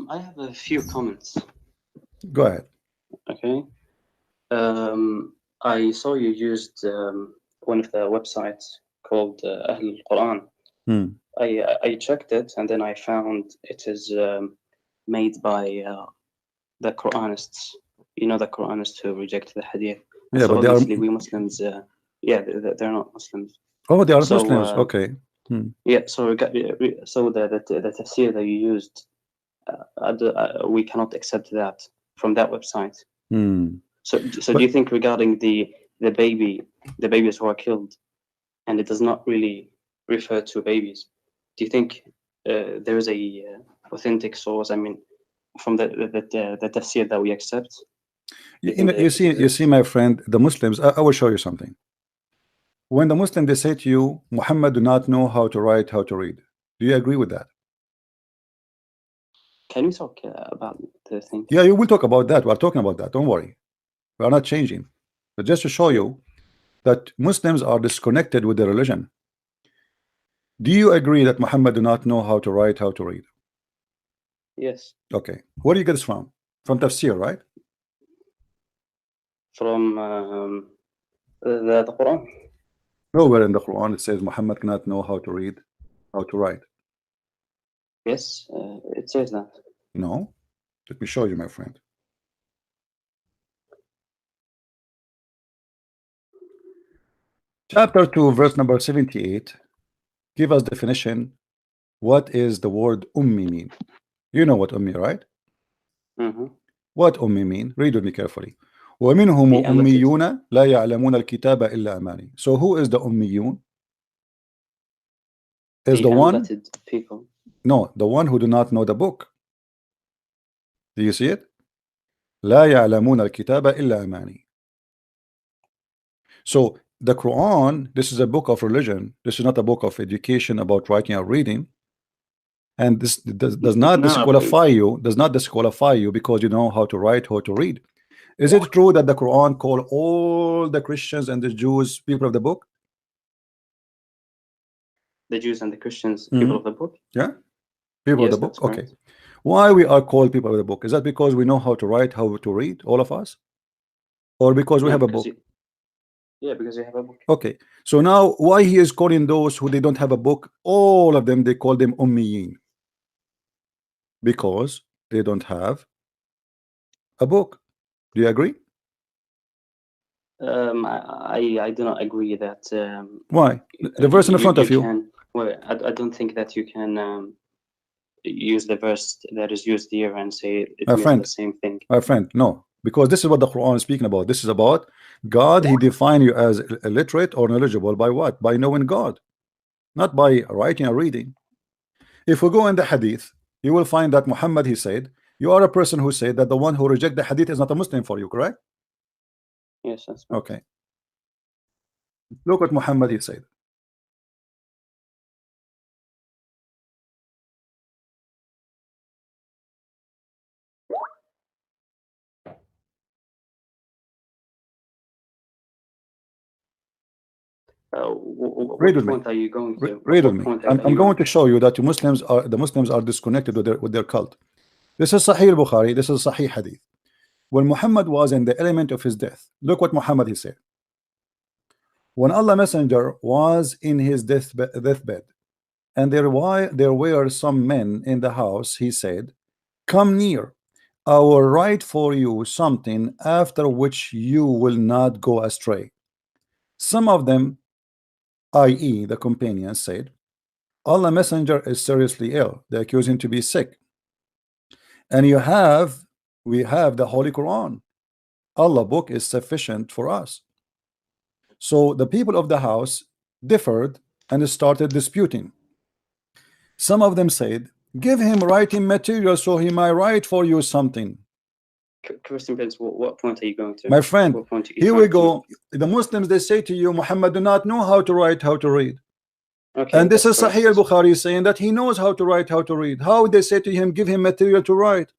I have a few comments. Go ahead. Okay. I saw you used one of the websites called Ahl al-Quran. I checked it and then I found it is made by the Quranists. You know, the Quranists who reject the Hadith. Yeah, so but they are. obviously we Muslims, yeah, they're not Muslims. Oh, they are So, Muslims. Okay. Yeah, so the tafsir that you used, we cannot accept that from that website. So do you think regarding the babies who are killed, and it does not really refer to babies, do you think there is a authentic source? I mean, from the tafsir that we accept? You see, my friend, the Muslims. I will show you something. When the Muslims they say to you, Muhammad do not know how to write, how to read. Do you agree with that? Can we talk about the thing? Yeah, you will talk about that. We are talking about that. Don't worry. We are not changing. But just to show you that Muslims are disconnected with their religion. Do you agree that Muhammad do not know how to write, how to read? Yes. Okay. Where do you get this from? From tafsir, right? From the Quran. Nowhere in the Quran it says Muhammad cannot know how to read, how to write. Yes, it says that. No. Let me show you, my friend. Chapter 2, verse number 78. Give us definition. What is the word ummi mean? You know what ummi, right? What ummi mean? Read with me carefully. وَمِنْهُمْ أُمِّيُّونَ لَا يَعْلَمُونَ الْكِتَابَ إِلَّا أَمَانِي. So who is the ummiyun? Is the one people. No, the one who do not know the book. Do you see it? لا يعلمون الكتاب إلا أماني. So the Quran, this is a book of religion. This is not a book of education about writing or reading. And this does not disqualify you, because you know how to write, how to read. Is it true that the Quran call all the Christians and the Jews people of the book? The Jews and the Christians people of the book? Yeah, people of the book. Okay. Why we are called people of the book? Is that because we know how to write, how to read, all of us? Or because we have a book? Yeah, because we have a book. Okay. So now why he is calling those who they don't have a book, all of them, they call them ummiyin? Because they don't have a book. Do you agree? I do not agree that. Why? The verse in front of you. Well, I don't think that you can use the verse that is used here and say it means the same thing. My friend, no, because this is what the Quran is speaking about. This is about God. He defined you as illiterate or knowledgeable by what? By knowing God, not by writing or reading. If we go in the Hadith, you will find that Muhammad, he said, you are a person who said that the one who reject the Hadith is not a Muslim for you, correct? Yes, that's right. Okay. Look what Muhammad he said. Read with me. Are you going to? Read with me. I'm going to show you that the Muslims are disconnected with their cult. This is Sahih Bukhari. This is Sahih Hadith. When Muhammad was in the element of his death, look what Muhammad he said. When Allah Messenger was in his deathbed, and there were some men in the house, he said, "Come near, I will write for you something after which you will not go astray." Some of them, i.e. the companions, said, Allah Messenger is seriously ill. They accuse him to be sick. And we have the Holy Quran. Allah book is sufficient for us. So the people of the house differed and started disputing. Some of them said, give him writing material so he might write for you something. Christian Prince, what point are you going to? My friend, here we go. The Muslims, they say to you, Muhammad do not know how to write, how to read. Okay, and this is Sahih al-Bukhari saying that he knows how to write, how to read. How they say to him, give him material to write?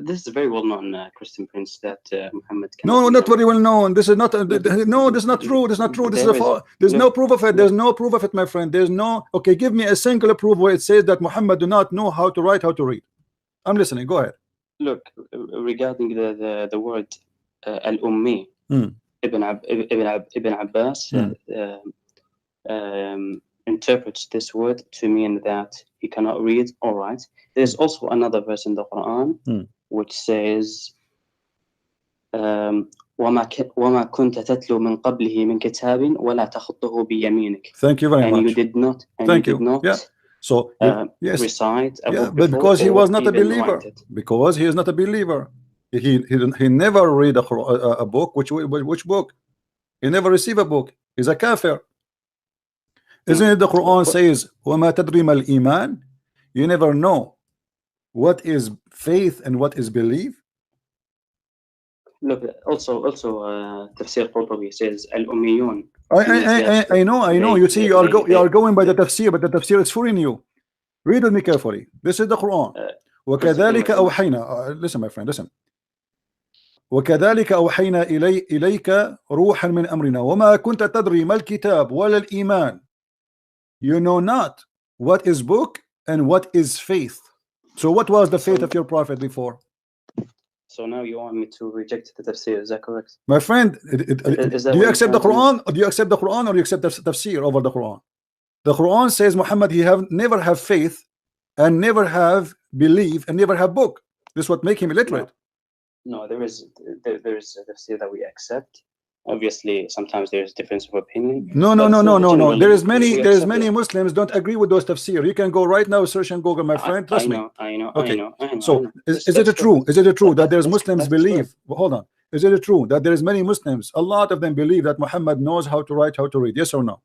this is very well known, Christian Prince, that Muhammad. No, not very well known. This is not. No, this is not true. This is not true. This is there's no proof of it. There's no proof of it, my friend. There's no. Okay, give me a single proof where it says that Muhammad do not know how to write, how to read. I'm listening. Go ahead. Look, regarding the word al-ummi, Ibn Abbas interprets this word to mean that he cannot read or write. There's also another verse in the Quran which says وما كنت تتلو من قبله من كتاب ولا تخطه بيمينك. Thank you very much. And you did not. Thank you. Yeah. So yes, recite. Yeah, but because he was not a believer. Because he is not a believer. He never read a book. Which book? He never received a book. He's a kafir. Isn't it the Quran says وما تدري ما الإيمان? You never know what is faith and what is belief. Look, also Tafsir Qurtubi says al-ummiyun. I know. You see, you are going by the tafsir, but the tafsir is fooling you. Read with me carefully. This is the Quran. وكذلك أوحينا. Listen, my friend. Listen. وكذلك أوحينا إليك روحا من أمرنا وما كنت تدري ما الكتاب ولا الإيمان. You know not what is book and what is faith. So what was the faith of your prophet before? So now you want me to reject the tafsir, is that correct? My friend, do you accept the Quran, or do you accept the Quran, or you accept the tafsir over the Quran? The Quran says Muhammad never have faith and never have belief and never have book. This is what make him illiterate. No, there is a tafsir that we accept. Obviously, sometimes there is difference of opinion. No. There is many Muslims don't agree with those tafsir. You can go right now, search and Google, my friend. Trust me. I know. So is it true? Is it true that there's Muslims believe? Well, hold on. Is it true that there is many Muslims? A lot of them believe that Muhammad knows how to write, how to read. Yes or no?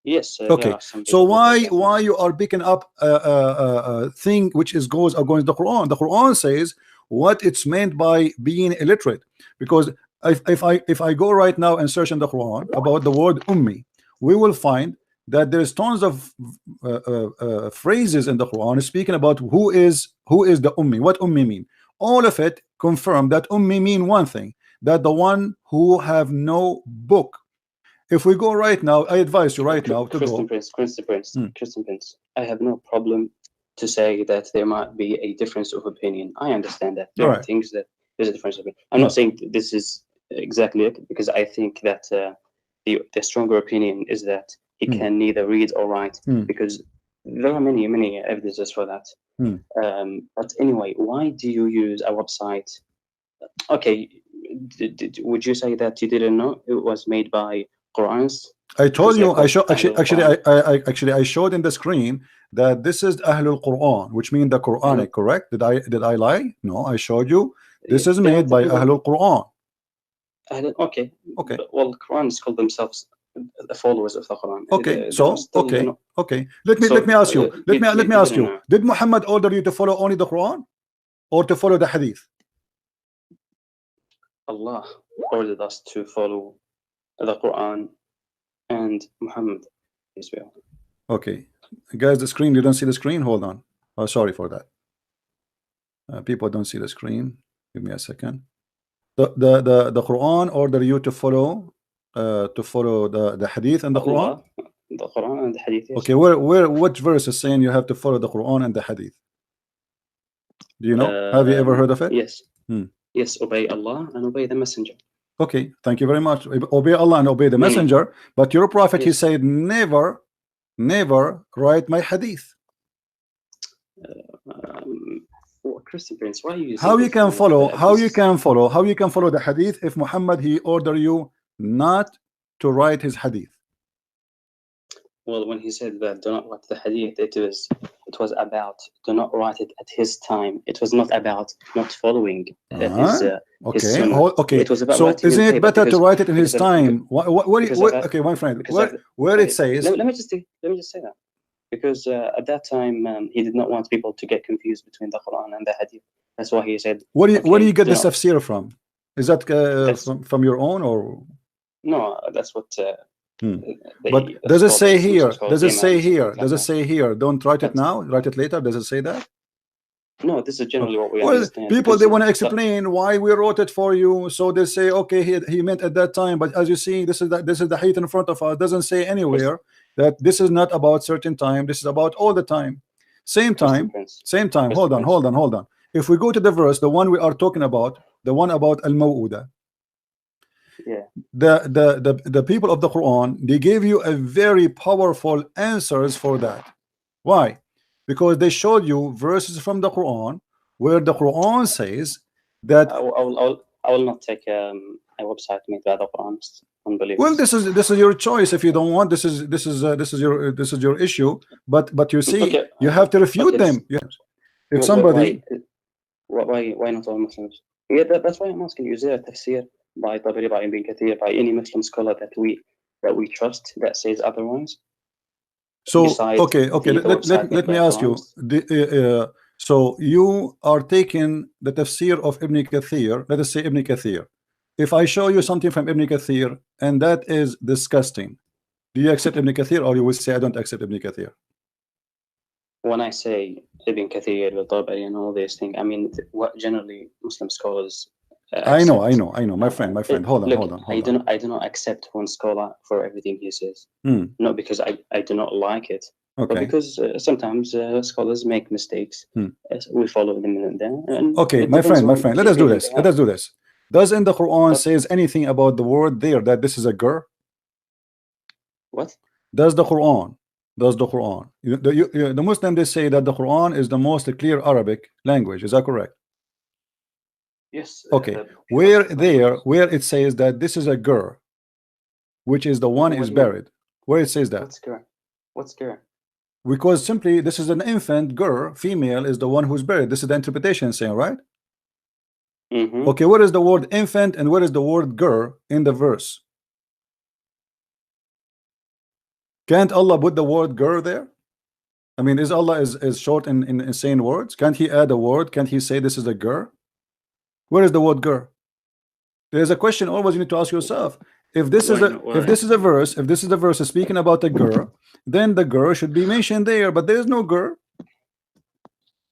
Yes. Okay. So why you are picking up a thing which goes against the Quran? The Quran says what it's meant by being illiterate, because if I go right now and search in the Quran about the word ummi, we will find that there's tons of phrases in the Quran speaking about who is the ummi, what ummi mean. All of it confirm that ummi mean one thing, that the one who have no book. If we go right now, I advise you right now to Christian Prince, I have no problem to say that there might be a difference of opinion. I understand that there are things that there's a difference of opinion. I'm not saying this is exactly it, because I think that the stronger opinion is that he can neither read or write, because there are many evidences for that. But anyway, why do you use a website? Okay, would you say that you didn't know it was made by Qurans? I told you. I showed in the screen that this is Ahlul Quran, which means the Quranic. Correct? Did I lie? No, I showed you. This is made by Ahlul Quran. Okay. Well, the Qurans call themselves the followers of the Quran. Okay. Okay. Let me ask you. Let me ask you. Did Muhammad order you to follow only the Quran, or to follow the Hadith? Allah ordered us to follow the Quran and Muhammad as well. Okay, guys, the screen. You don't see the screen. Hold on. Oh, sorry for that. People don't see the screen. Give me a second. The Quran order you to follow the Hadith and the Quran. The Quran and the Hadith. Yes. Okay, what verse is saying you have to follow the Quran and the Hadith? Do you know? Have you ever heard of it? Yes. Yes, obey Allah and obey the Messenger. Okay, thank you very much. Obey Allah and obey the Messenger. But your prophet, he said, never write my Hadith. Christian Prince, why are you how you can follow the Hadith if Muhammad he order you not to write his Hadith? Well, when he said that do not write the Hadith, it was about do not write it at his time. It was not about not following his okay. It was about so isn't it better to write it in his time? Okay, my friend, where it says. Let me just say that. Because at that time he did not want people to get confused between the Quran and the Hadith. That's why he said. Where do you get this tafsir from? Is that from your own, or? No, that's what. But does it say here? Does it say here? Does it say here? Don't write it now. Write it later. Does it say that? No, this is generally what we well, understand. people, they want to explain why we wrote it for you, so they say, okay, he meant at that time, but as you see, this is the height in front of us. It doesn't say anywhere that this is not about certain time. This is about all the time. Same time. Hold on. If we go to the verse, the one we are talking about, the one about al-maw'uda, yeah, the people of the Quran, they gave you a very powerful answers for that. Why? Because they showed you verses from the Quran where the Quran says that I will not take a website made by the Quran. Unbelievable. Well, this is your choice. If you don't want, this is your issue. But you see, okay, you have to refute them. Yes. If somebody, why not all Muslims? Yeah, that's why I'm asking you. Is there a tafsir by Tabari, by Ibn Kathir, by any Muslim scholar that we trust that says otherwise? So okay, let me ask you. So you are taking the tafsir of Ibn Kathir. Let us say Ibn Kathir. If I show you something from Ibn Kathir and that is disgusting, do you accept Ibn Kathir, or you will say I don't accept Ibn Kathir? When I say Ibn Kathir, Tabari, and all these things, I mean what generally Muslim scholars. I know, my friend. Hold on. I do not accept one scholar for everything he says. Not because I do not like it, but because sometimes scholars make mistakes. We follow them and then. Okay, my friend. Let us do this. Does in the Quran says anything about the word there that this is a girl? What? Does the Quran? The Muslim, they say that the Quran is the most clear Arabic language. Is that correct? Yes. Okay. Where it says that this is a girl, which is the one is buried. Where it says that? What's girl? Because simply this is an infant girl, female is the one who's buried. This is the interpretation saying, right? Okay, where is the word infant and where is the word girl in the verse? Can't Allah put the word girl there? I mean, is Allah is short in saying words? Can't he add a word? Can't he say this is a girl? Where is the word girl? There's a question always you need to ask yourself. If this is a verse speaking about a girl, then the girl should be mentioned there, but there is no girl.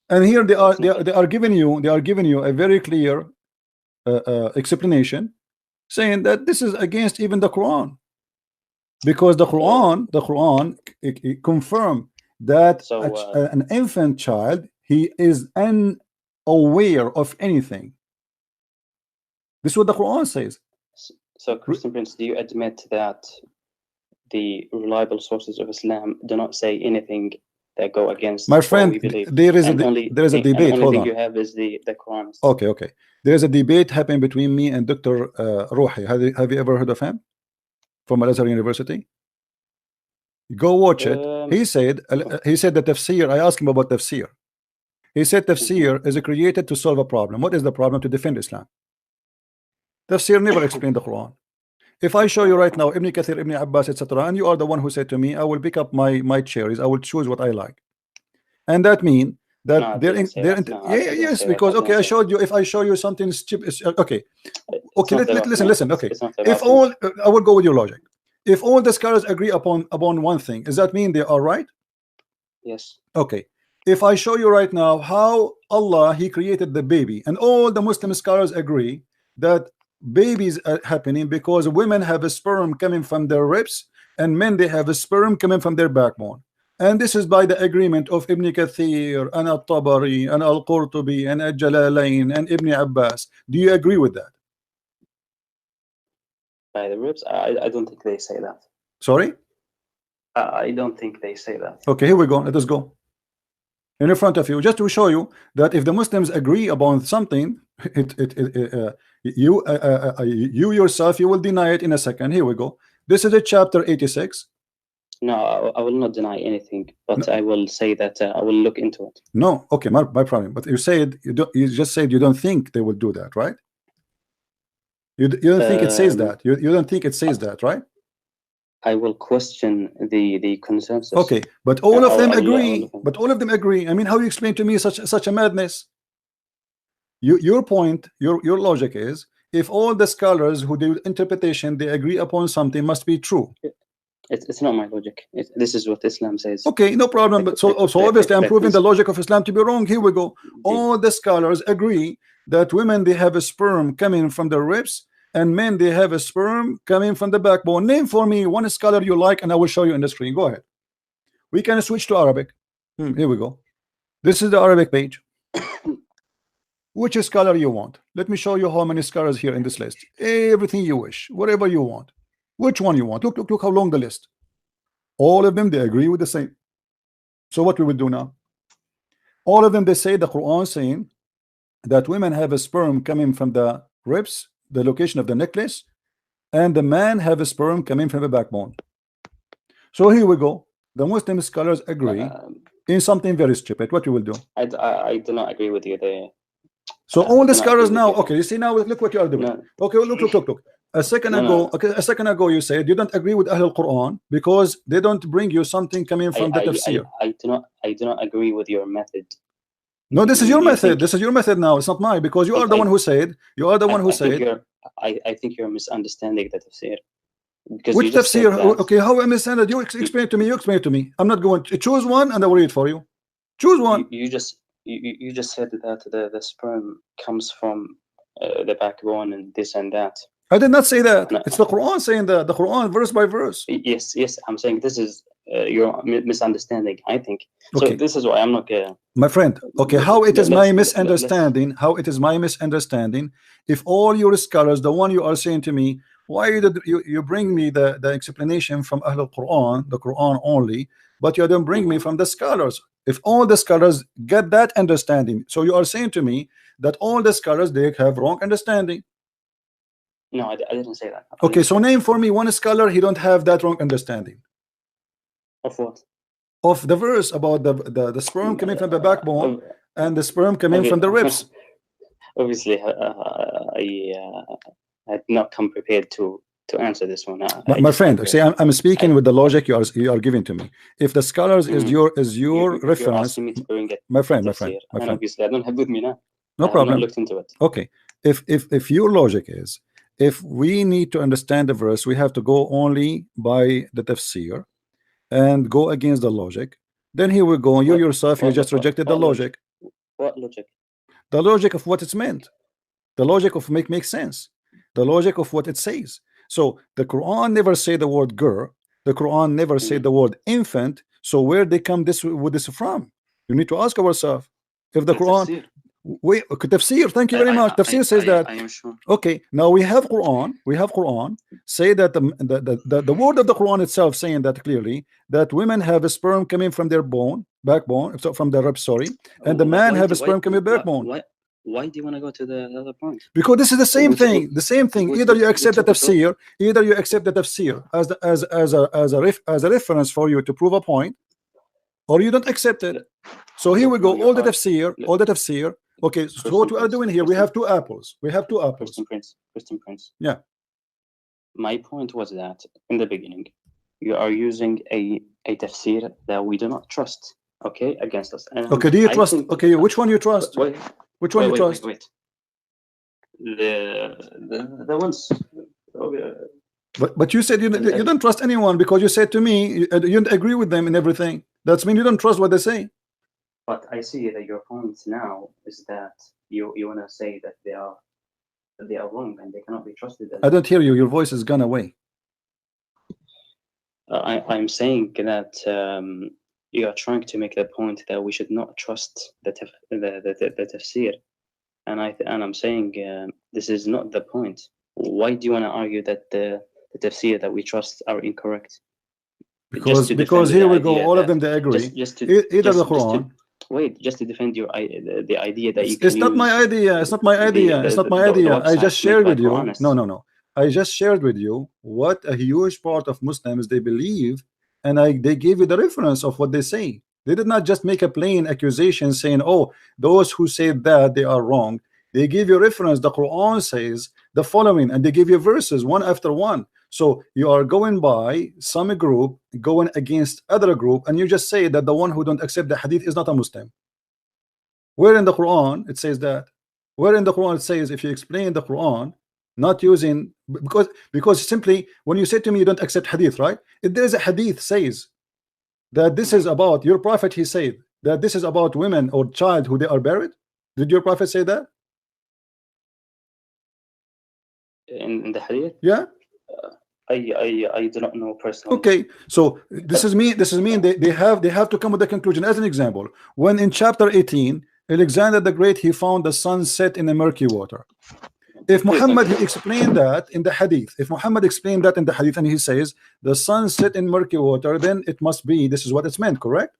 And here they are giving you a very clear explanation, saying that this is against even the Quran, because the Quran it confirmed that an infant child, he is unaware of anything. This is what the Quran says. So, Christian Prince, do you admit that the reliable sources of Islam do not say anything that go against my friend? What we believe? There is a debate. Hold on. You have is the Quran. Okay. There is a debate happening between me and Dr. Ruhi. Have you ever heard of him? From Al-Azhar University. Go watch it. He said that tafsir. I asked him about tafsir. He said tafsir is created to solve a problem. What is the problem? To defend Islam. Tafsir never explained the Quran. If I show you right now Ibn Kathir, Ibn Abbas, etc., and you are the one who said to me, I will pick up my cherries, I will choose what I like, and that mean that yes, because okay, I showed you. If I show you something stupid, okay, listen. Okay, if all I will go with your logic. If all the scholars agree upon one thing, does that mean they are right? Yes. Okay. If I show you right now how Allah he created the baby, and all the Muslim scholars agree that babies are happening because women have a sperm coming from their ribs and men they have a sperm coming from their backbone, and this is by the agreement of Ibn Kathir and Al-Tabari and Al-Qurtubi and Al-Jalalain and Ibn Abbas. Do you agree with that? By the ribs? I don't think they say that. Sorry? I don't think they say that. Okay, here we go. Let us go. In front of you, just to show you that if the Muslims agree upon something, you yourself, you will deny it in a second. Here we go. This is a chapter 86. No, I will not deny anything, but I will say that I will look into it. No, okay, my problem. But you said you just said you don't think they will do that, right? You don't think it says that. You don't think it says that, right? I will question the consensus. Okay, but all of them agree. But all of them agree. I mean, how you explain to me such a madness? Your point, your logic is if all the scholars who do interpretation they agree upon something must be true. It's not my logic. This is what Islam says. Okay, no problem. But so obviously I'm proving the logic of Islam to be wrong. Here we go. All the scholars agree that women, they have a sperm coming from the ribs, and men, they have a sperm coming from the backbone. Name for me one scholar you like, and I will show you on the screen. Go ahead. We can switch to Arabic. Here we go. This is the Arabic page. Which scholar you want? Let me show you how many scholars here in this list. Everything you wish, whatever you want. Which one you want? Look how long the list. All of them, they agree with the same. So what we will do now? All of them, they say the Quran saying that women have a sperm coming from the ribs, the location of the necklace, and the man have a sperm coming from the backbone. So here we go. The Muslim scholars agree in something very stupid. What you will do? I do not agree with you there. So all the scholars now, okay, you see now, look what you are doing. Okay, well, look. A second ago, you said you don't agree with Ahlul Quran because they don't bring you something coming from the tafsir. I do not agree with your method. No, this is your method. This is your method now. It's not mine, because you are the one who said. You are the one who said. I think you're misunderstanding the tafsir. Which tafsir? Okay, how I understand it? You explain it to me. You explain it to me. I'm not going to choose one, and I will read it for you. Choose one. You just said that the sperm comes from the backbone and this and that. I did not say that. No. It's the Quran saying that. The Quran, verse by verse. Yes. I'm saying this is your misunderstanding, I think. Okay. So this is why I'm not. My friend. Okay, how it is my misunderstanding? How it is my misunderstanding? If all your scholars, the one you are saying to me, why did you bring me the explanation from Ahlul Quran, the Quran only, but you don't bring me from the scholars? If all the scholars get that understanding, so you are saying to me that all the scholars, they have wrong understanding. No, I didn't say that. Okay, so name for me one scholar he don't have that wrong understanding. Of what? Of the verse about the sperm coming from the backbone and the sperm coming from the ribs. Obviously, I had not come prepared to answer this one. My friend, see, I'm speaking with the logic you are giving to me. If the scholars is your reference, me to bring it my friend. Obviously, I don't have with me now. No problem. I have not looked into it. Okay, if your logic is, if we need to understand the verse, we have to go only by the tafsir and go against the logic, then here we go. You yourself, you just rejected the logic. What logic? The logic of what it's meant. The logic of make sense. The logic of what it says. So the Quran never say the word girl. The Quran never say the word infant. So where they come with this from? You need to ask ourselves. If the Quran, wait, tafsir. Thank you very much. Tafsir says that. I am sure. Okay, now we have Quran. We have Quran say that the word of the Quran itself saying that clearly, that women have a sperm coming from their backbone, so from the rib, sorry, and the man have a sperm coming backbone. Why do you want to go to the other point? Because this is the same thing. The same thing. Either you accept the tafsir, as a reference for you to prove a point, or you don't accept it. So here we go. All the tafsir. Okay, so what we are doing here, we have two apples. Christian Prince. Yeah. My point was that in the beginning, you are using a tafsir that we do not trust. Okay, against us. And okay, do you trust? Okay, which one you trust? Which one you trust? Wait. The ones. But you said you don't trust anyone because you said to me you don't agree with them in everything. That's mean you don't trust what they say. But I see that your point now is that you want to say that they are wrong and they cannot be trusted. I don't hear you. Your voice has gone away. I'm saying that you are trying to make the point that we should not trust the tafsir, and I'm saying this is not the point. Why do you want to argue that the tafsir that we trust are incorrect? Because here we go. All of them they agree. Either the Quran. Just to defend your the idea that you. It's not my idea. It's not my idea. It's not my idea. I just shared with you. No. I just shared with you what a huge part of Muslims they believe. And they gave you the reference of what they say. They did not just make a plain accusation saying, oh, those who say that they are wrong. They give you reference. The Quran says the following, and they give you verses one after one. So you are going by some group, going against other group, and you just say that the one who don't accept the hadith is not a Muslim. Where in the Quran it says that? Where in the Quran it says if you explain the Quran not using, because simply when you say to me you don't accept hadith, right? If there is a hadith says that this is about your prophet, he said that this is about women or child who they are buried. Did your prophet say that in the hadith? Yeah. I do not know personally. Okay, so this is mean they have to come with the conclusion. As an example, when in chapter 18 Alexander the Great, he found the sun set in a murky water. If Muhammad he explained that in the hadith, if Muhammad explained that in the hadith and he says the sun set in murky water, then it must be this is what it's meant, correct?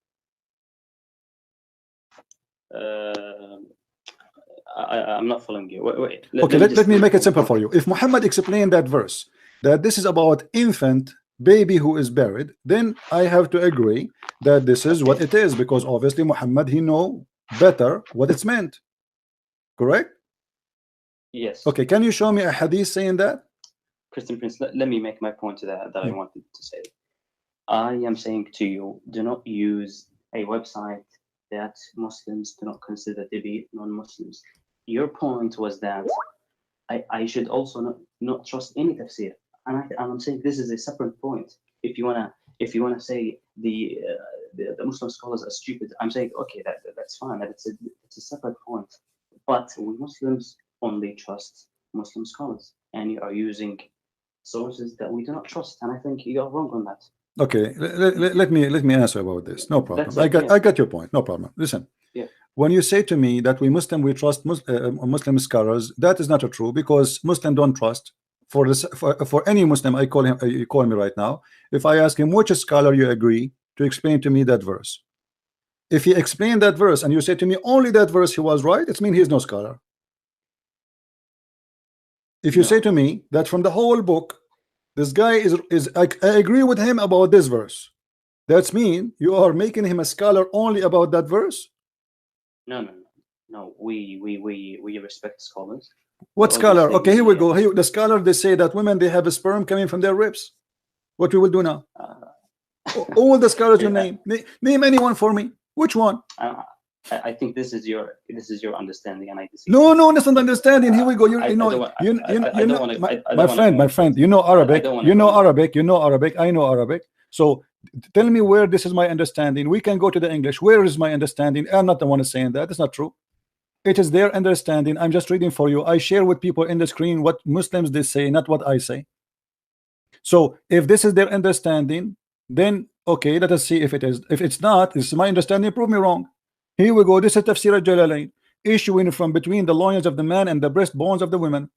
I'm not following you. Wait. Okay, let me make it simple for you. If Muhammad explained that verse that this is about infant baby who is buried, then I have to agree that this is what it is, because obviously Muhammad he know better what it's meant, correct? Yes. Okay, can you show me a hadith saying that? Christian Prince, let me make my point to that I wanted to say. I am saying to you, do not use a website that Muslims do not consider to be non-Muslims. Your point was that I should also not trust any tafsir, and I'm saying this is a separate point. If you wanna say the Muslim scholars are stupid, I'm saying okay, that's fine. It's a separate point. But we Muslims only trust Muslim scholars, and you are using sources that we do not trust, and I think you are wrong on that. Okay, let me answer about this. No problem. I got your point. No problem. Listen. Yeah. When you say to me that we trust Muslim scholars, that is not true, because Muslims don't trust. For any Muslim, you call me right now. If I ask him which scholar you agree to explain to me that verse, if he explained that verse and you say to me only that verse he was right, it means he is no scholar. If you say to me that from the whole book this guy is I agree with him about this verse, that's mean you are making him a scholar only about that verse. No. We respect scholars. What scholar? Okay, here we go. Here, the scholar, they say that women they have a sperm coming from their ribs. What we will do now? All the scholars you name name anyone for me. Which one? I think this is your understanding, and I disagree. No, that's not understanding. Here we go. My friend, you know Arabic. You know Arabic. I know Arabic. So tell me where this is my understanding. We can go to the English. Where is my understanding? I'm not the one saying that. It's not true. It is their understanding. I'm just reading for you. I share with people in the screen what Muslims they say, not what I say. So if this is their understanding, then okay, let us see if it is. If it's not, this is my understanding. Prove me wrong. Here we go. This is Tafsir al-Jalalain, issuing from between the loins of the man and the breastbones of the women.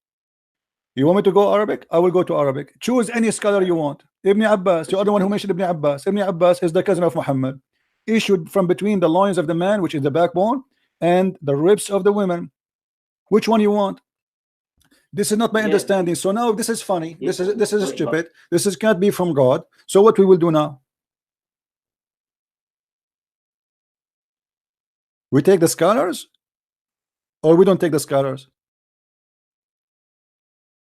You want me to go Arabic? I will go to Arabic. Choose any scholar you want. Ibn Abbas, the other one who mentioned Ibn Abbas. Ibn Abbas is the cousin of Muhammad. Issued from between the loins of the man, which is the backbone, and the ribs of the women. Which one you want? This is not my understanding. So now this is funny. This is stupid. This can't be from God. So what we will do now? We take the scholars, or we don't take the scholars?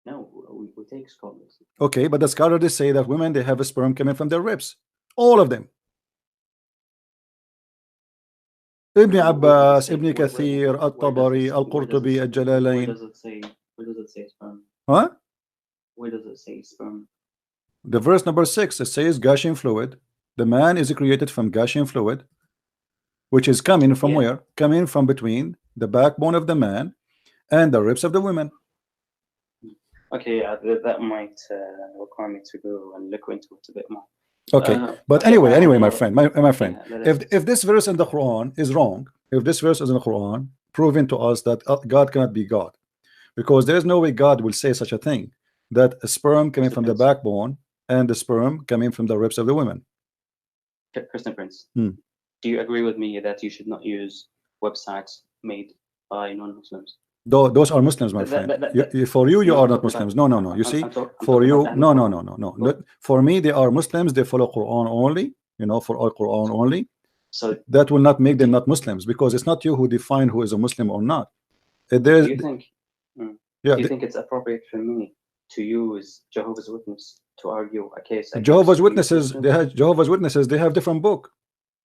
No, we take scholars. Okay, but the scholars they say that women they have a sperm coming from their ribs, all of them. Ibn Abbas, Ibn Kathir, At-Tabari, Al-Qurtubi, Al-Jalalain. Where does it say sperm? Huh? Where does it say sperm? The verse number 6, it says gushing fluid. The man is created from gushing fluid, which is coming from where? Coming from between the backbone of the man and the ribs of the women. Okay, that might require me to go and look into it a bit more. Okay, but anyway, my friend, if this verse in the Quran is wrong, if this verse is in the Quran proving to us that God cannot be God, because there is no way God will say such a thing, that a sperm coming from the backbone and the sperm coming from the ribs of the women. Christian Prince, do you agree with me that you should not use websites made by non-Muslims? Those are Muslims, my friend. For you, you are not Muslims. No. You see, for you, no. For me, they are Muslims. They follow Quran only. For all Quran only. So that will not make them not Muslims, because it's not you who define who is a Muslim or not. Do you think? Do you think it's appropriate for me to use Jehovah's Witness to argue a case? Jehovah's Witnesses, they have different book.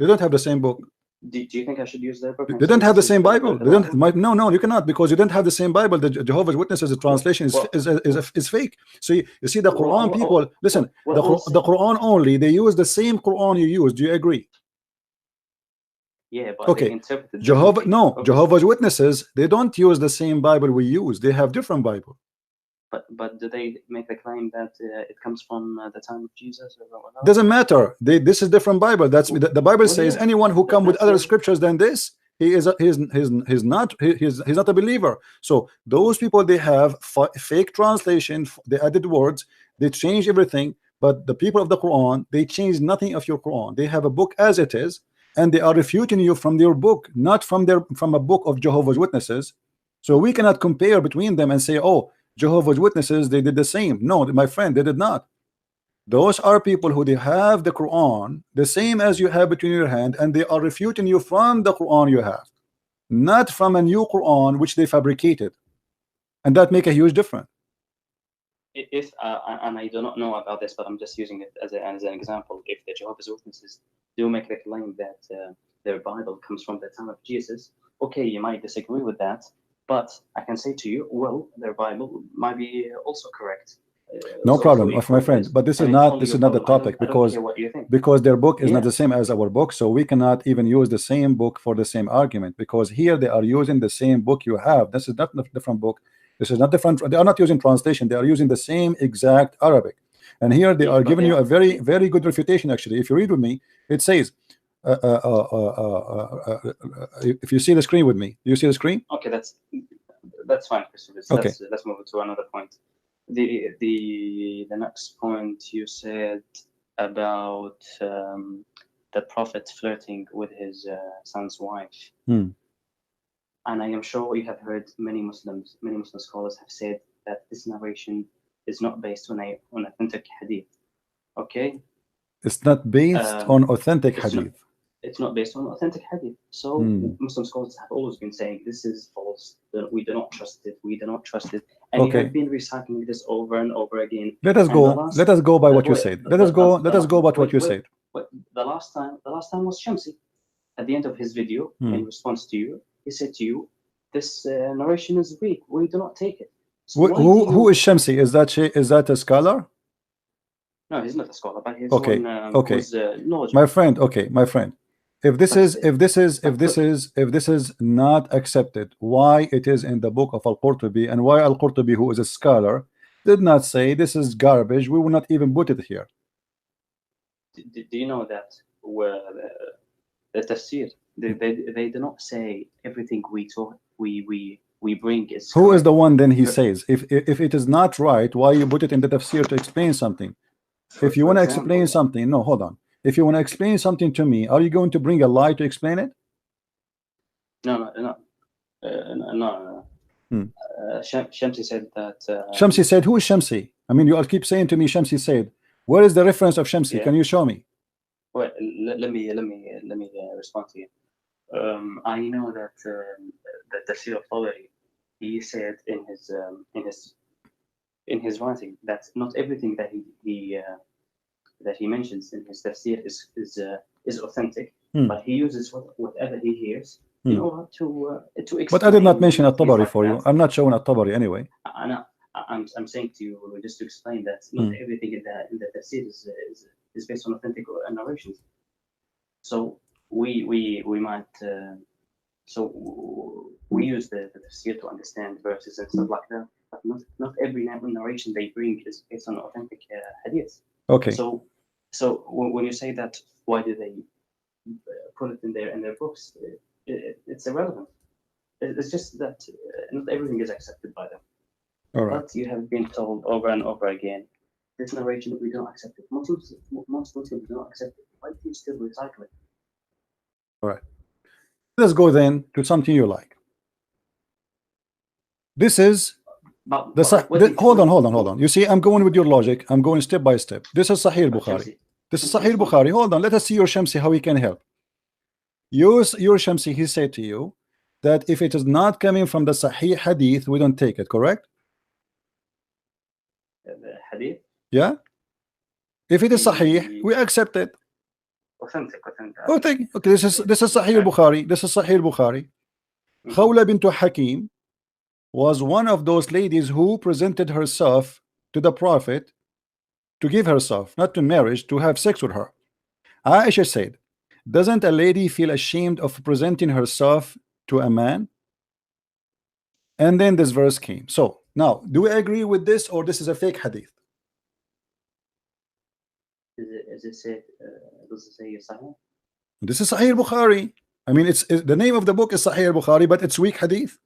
They don't have the same book. Do you think I should use their book? They don't have the same Bible. They don't. No, you cannot, because you don't have the same Bible. The Jehovah's Witnesses translation is fake. So you see the Quran people. Listen, the Quran only, they use the same Quran you use. Do you agree? Yeah, but okay. Jehovah's Witnesses, they don't use the same Bible we use. They have different Bible. But do they make the claim that it comes from the time of Jesus? Or doesn't matter. This is different Bible. That's the Bible says anyone who come with other scriptures than this, he's not a believer. So those people, they have fake translation. They added words. They change everything. But the people of the Quran, they change nothing of your Quran. They have a book as it is, and they are refuting you from their book, not from a book of Jehovah's Witnesses. So we cannot compare between them and say, oh, Jehovah's Witnesses, they did the same. No, my friend, they did not. Those are people who they have the Quran the same as you have between your hand, and they are refuting you from the Quran you have, not from a new Quran which they fabricated, and that make a huge difference. If and I do not know about this, but I'm just using it as an example. If the Jehovah's Witnesses do make the claim that their Bible comes from the time of Jesus, okay, you might disagree with that. But I can say to you, well, their Bible might be also correct. No problem, my friend. But this is not the topic, because their book is not the same as our book, so we cannot even use the same book for the same argument, because here they are using the same book you have. This is not a different book. This is not different. They are not using translation. They are using the same exact Arabic, and here they are giving you a very, very good refutation. Actually, if you read with me, it says. If you see the screen with me, do you see the screen? Okay, that's fine, Christopher. Okay. Let's move to another point. The next point you said about the prophet flirting with his son's wife, and I am sure you have heard many Muslim scholars have said that this narration is not based on authentic hadith. Okay, it's not based on authentic hadith. It's not based on authentic hadith. So Muslim scholars have always been saying this is false. We do not trust it. We do not trust it. And you have been recycling this over and over again. Let us go by what you said. Let us go by what you said. The last time was Shamsi. At the end of his video, in response to you, he said to you, "This narration is weak. We do not take it." So who is Shamsi? Is that a scholar? No, he's not a scholar, but he's okay. My friend. If this is not accepted, why it is in the book of Al-Qurtubi, and why Al-Qurtubi, who is a scholar, did not say this is garbage, we will not even put it here? Do you know that the tafsir, they do not say everything we bring is who correct. Is the one then he says if it is not right, why you put it in the tafsir to explain something? If you want to explain something, no, hold on. If you want to explain something to me, are you going to bring a lie to explain it? No. Shamsi said that. Shamsi said, who is Shamsi? I mean, you all keep saying to me, Shamsi said. Where is the reference of Shamsi? Yeah. Can you show me? Well, let me respond to you. I know that the Tafsir al-Tabari, he said in his writing that not everything that he mentions in his tafsir is authentic, but he uses whatever he hears in order to explain. But I did not mention At-Tabari for you. I'm not showing At-Tabari anyway. I'm saying to you just to explain that not everything in the tafsir is based on authentic narrations. So we might we use the tafsir to understand verses and stuff like that. But not every narration they bring is based on authentic hadith. Okay. So when you say that, why do they put it in their books? It's irrelevant. It's just that not everything is accepted by them. All right. But you have been told over and over again, this narration we don't accept it. Most Muslims do not accept it. Why do you still recycle it? All right. Let's go then to something you like. This is. Hold on. You see, I'm going with your logic. I'm going step by step. This is Sahih Bukhari. This is Sahih Bukhari. Hold on. Let us see your Shamsi, how he can help. Your Shamsi, he said to you that if it is not coming from the Sahih Hadith, we don't take it, correct? The Hadith? Yeah. If it is Sahih, we accept it. authentic. Okay, this is Sahih al-Bukhari. This is Sahih al-Bukhari. Khawla bint Hakim was one of those ladies who presented herself to the Prophet to give herself, not to marriage, to have sex with her. Aisha said, doesn't a lady feel ashamed of presenting herself to a man? And then this verse came. So now, do we agree with this, or this is a fake hadith? Does it say Sahih? This is Sahih al-Bukhari. I mean, it's the name of the book is Sahih al-Bukhari, but it's weak hadith.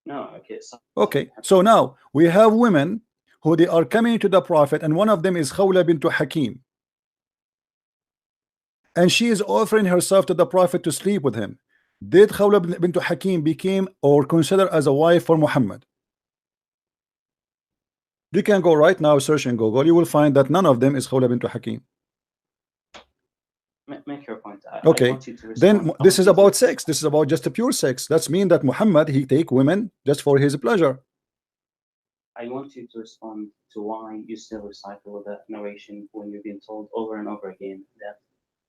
No, okay. Okay, so now we have women who they are coming to the Prophet, and one of them is Khawla bint Hakim, and she is offering herself to the Prophet to sleep with him. Did Khawla bint Hakim became or consider as a wife for Muhammad? You can go right now, search in Google, you will find that none of them is Khawla bint Hakim. Make your point. Okay, then this is about sex. This is about just a pure sex. That's mean that Muhammad, he take women just for his pleasure. I want you to respond to why you still recycle that narration when you've been told over and over again that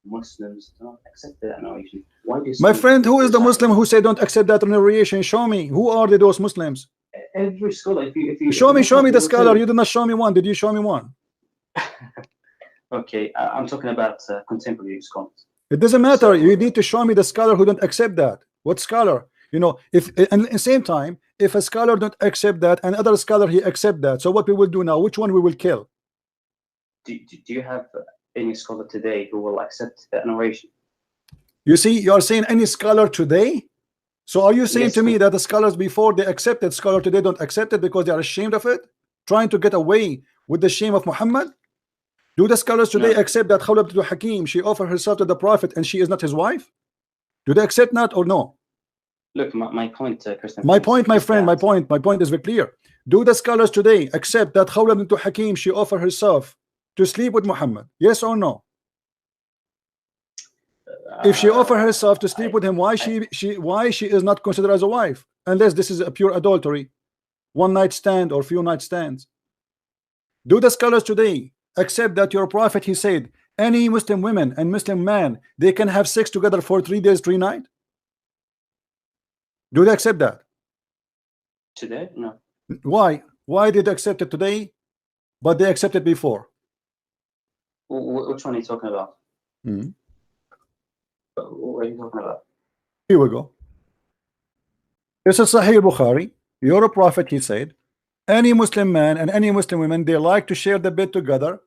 Muslims do not accept that narration. Why do you? My friend, who is the Muslim who say don't accept that narration? Show me. Who are those Muslims? Every scholar. If you show me the scholar. You did not show me one. Did you show me one? Okay, I'm talking about contemporary scholars. It doesn't matter. So, you need to show me the scholar who don't accept that. What scholar? You know, if and at the same time, if a scholar don't accept that, and other scholar he accept that, so what we will do now? Which one we will kill? Do you have any scholar today who will accept that narration? You see, you are saying any scholar today. So are you saying to me that the scholars before they accepted, scholar today don't accept it because they are ashamed of it, trying to get away with the shame of Muhammad? Do the scholars today accept that Khawla bint Hakim, she offered herself to the Prophet and she is not his wife? Do they accept that or no? Look, my point, Christian. My point, my friend, my point is very clear. Do the scholars today accept that Khawla bint Hakim, she offered herself to sleep with Muhammad? Yes or no? If she offered herself to sleep with him, why she is not considered as a wife? Unless this is a pure adultery, one night stand or few night stands. Do the scholars today accept that your Prophet, he said, any Muslim women and Muslim man, they can have sex together for 3 days, 3 nights? Do they accept that? Today? No. Why? Why did they accept it today, but they accepted before? Which one are you talking about? What are you talking about? Here we go. This is Sahih Bukhari. Your Prophet, he said, any Muslim man and any Muslim women, they like to share the bed together,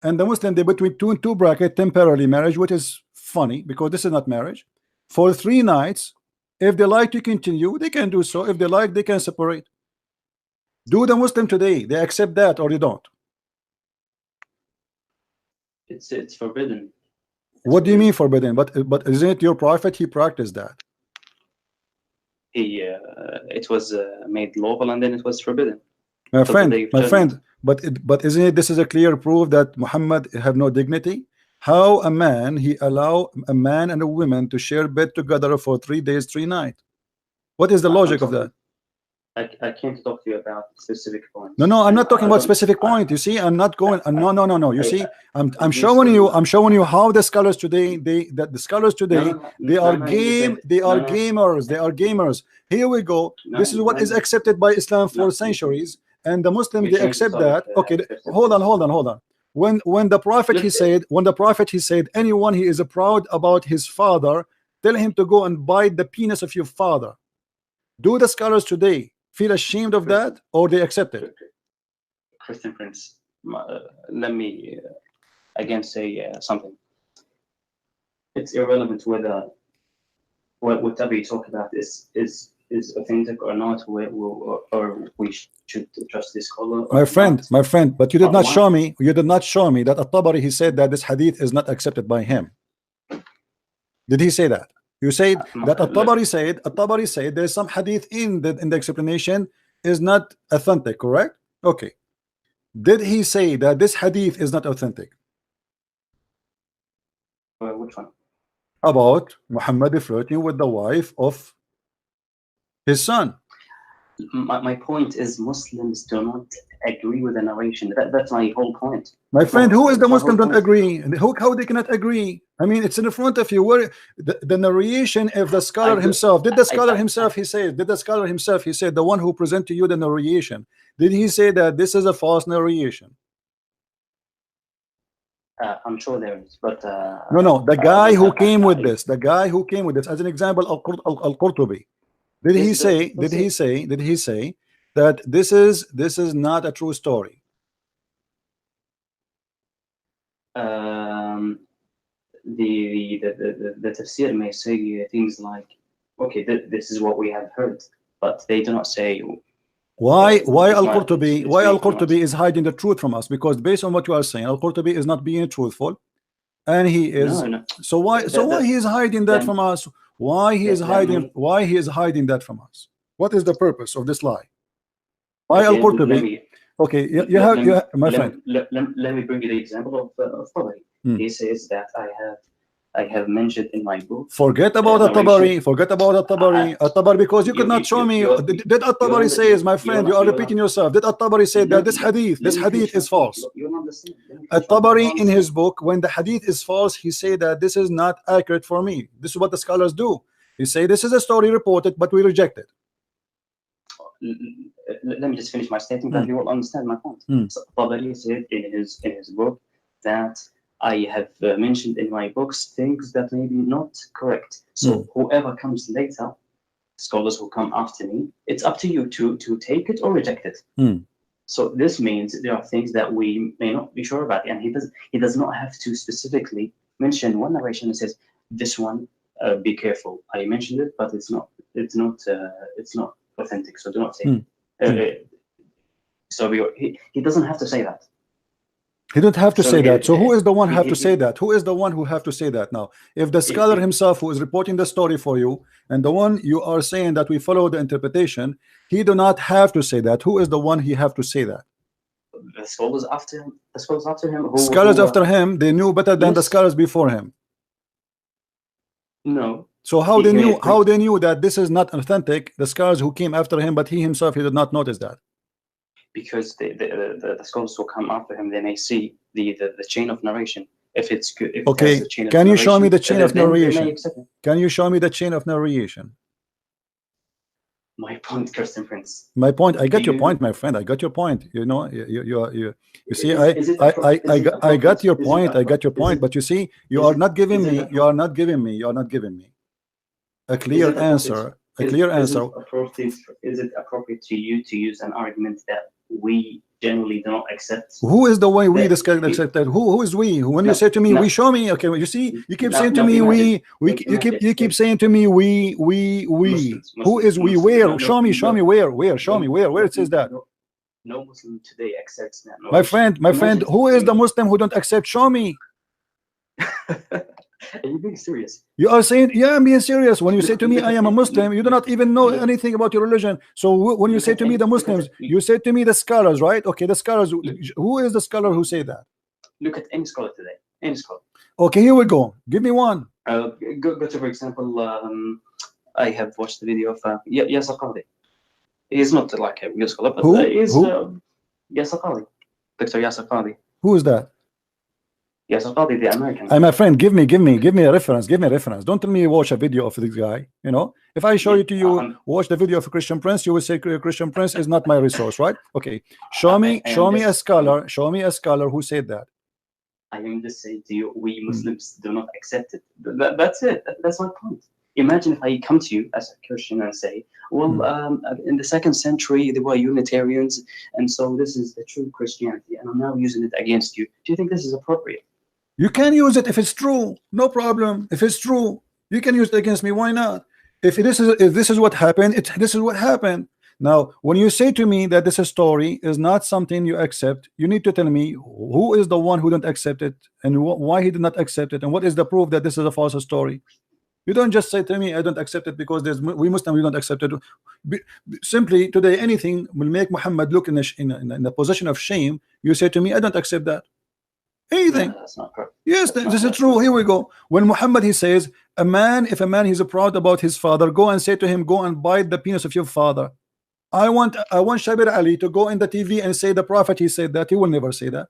and the Muslim, they between two bracket temporarily marriage, which is funny because this is not marriage, for 3 nights. If they like to continue, they can do so. If they like, they can separate. Do the Muslim today they accept that or they don't? It's forbidden. What do you mean forbidden? But isn't it your Prophet, he practiced that? It was made lawful and then it was forbidden. My friend, but isn't it this is a clear proof that Muhammad have no dignity? How a man he allow a man and a woman to share bed together for 3 days, 3 nights? What is the logic of that? I can't talk to you about specific points. No, I'm not talking about specific point. You see, I'm not going. No. You see, I'm showing you how the scholars today they are gamers. Here we go. This is what is accepted by Islam for centuries, and the Muslims they accept that. Okay, hold on. When the Prophet he said, anyone he is proud about his father, tell him to go and bite the penis of your father. Do the scholars today feel ashamed of that, or they accept it? Christian Prince, let me again say something. It's irrelevant whether whatever you talk about is authentic or not, or we should trust this scholar. My friend, but you did not show me. You did not show me that At-Tabari he said that this hadith is not accepted by him. Did he say that? You said that At-Tabari said there's some hadith in the explanation is not authentic, correct? Okay. Did he say that this hadith is not authentic? Which one? About Muhammad flirting with the wife of his son. My point is Muslims do not agree with the narration. That's my whole point. My friend, who is the Muslim don't agree? How they cannot agree? I mean, it's in front of you. Where the narration of the scholar himself? Did the scholar himself he said? Did the scholar himself he said, the one who present to you the narration? Did he say that this is a false narration? I'm sure there is, but no. The guy who came with this, the guy who came with this, as an example, Al-Qurtubi. Did he say that this is not a true story? The tafsir may say things like, okay, this is what we have heard, but they do not say why Al-Qurtubi is hiding the truth from us, because based on what you are saying, Al-Qurtubi is not being truthful, and he is so why he is hiding that from us? Why he is hiding that from us? What is the purpose of this lie? Why Al-Qurtubi? Okay, you have my friend. Let me bring you the example of Tabari. He says that I have mentioned in my book. Forget about At-Tabari. Forget about At-Tabari, because you could not show me. Did At-Tabari says, my friend, you are repeating yourself. Did At-Tabari say that this hadith is false? At-Tabari in his book, when the hadith is false, he say that this is not accurate for me. This is what the scholars do. He say this is a story reported, but we reject it. Let me just finish my statement, that you will understand my point. So Tabari said in his book that I have mentioned in my books things that may be not correct. So whoever comes later, scholars who come after me, it's up to you to take it or reject it. So this means there are things that we may not be sure about, and he does not have to specifically mention one narration that says this one, be careful. I mentioned it, but it's not authentic. So do not say it. So he doesn't have to say that. He don't have to say that. So who is the one who have to say that? Who is the one who have to say that now? If the scholar himself who is reporting the story for you, and the one you are saying that we follow the interpretation, he do not have to say that. Who is the one he have to say that? The scholars after him. The scholars after him. Scholars after him, they knew better than the scholars before him. No. So how they knew? How they knew that this is not authentic? The scholars who came after him, but he himself he did not notice that. Because the scholars who come after him, they may see the chain of narration. If it's good. Okay, can you show me the chain of narration? Can you show me the chain of narration? My point, Christian Prince. My point. I got your point, my friend. I got your point. You know, you see, I got your point. I got your point. But you see, you are not giving me. You are not giving me a clear answer. A clear answer. Is it appropriate to you to use an argument that we generally do not accept? Who is the way we discuss accept that? Who is we? When you say to me, we, show me. Okay, you see, you keep saying to me, we. You keep saying to me, we. Who is we? Where? Show me where? Show me where it says that. No Muslim today accepts that. My friend, who is the Muslim who don't accept? Show me. Are you being serious? You are saying, yeah, I'm being serious. When you say to me, I am a Muslim, you do not even know anything about your religion. So when you say to me the Muslims, you say to me the scholars, right? Okay, the scholars. Who is the scholar who say that? Look at any scholar today. Any scholar. Okay, here we go. Give me one. Go to, for example, I have watched the video of Yasir Qadhi. He's not like a real scholar, but he's Yasir Qadhi. Dr. Yasir Qadhi. Who is that? Yasir Qadhi, the American. My friend, give me a reference. Give me a reference. Don't tell me watch a video of this guy. You know, if I show you to you, watch the video of Christian Prince, you will say Christian Prince is not my resource, right? Okay, show me a scholar. Show me a scholar who said that. I am just saying to you, we Muslims do not accept it. That's it. That's my point. Imagine if I come to you as a Christian and say, well, in the 2nd century there were Unitarians, and so this is the true Christianity, and I'm now using it against you. Do you think this is appropriate? You can use it if it's true, no problem. If it's true, you can use it against me. Why not? If this is what happened, this is what happened. Now, when you say to me that this story is not something you accept, you need to tell me who is the one who don't accept it, and why he did not accept it, and what is the proof that this is a false story. You don't just say to me, I don't accept it because we Muslims, we don't accept it. Simply today, anything will make Muhammad look in a position of shame. You say to me, I don't accept that. Anything. No, that's not correct. Yes, this is true. Here we go. When Muhammad he says, if a man is proud about his father, go and say to him, go and bite the penis of your father. I want Shabir Ali to go in the TV and say the Prophet he said that. He will never say that.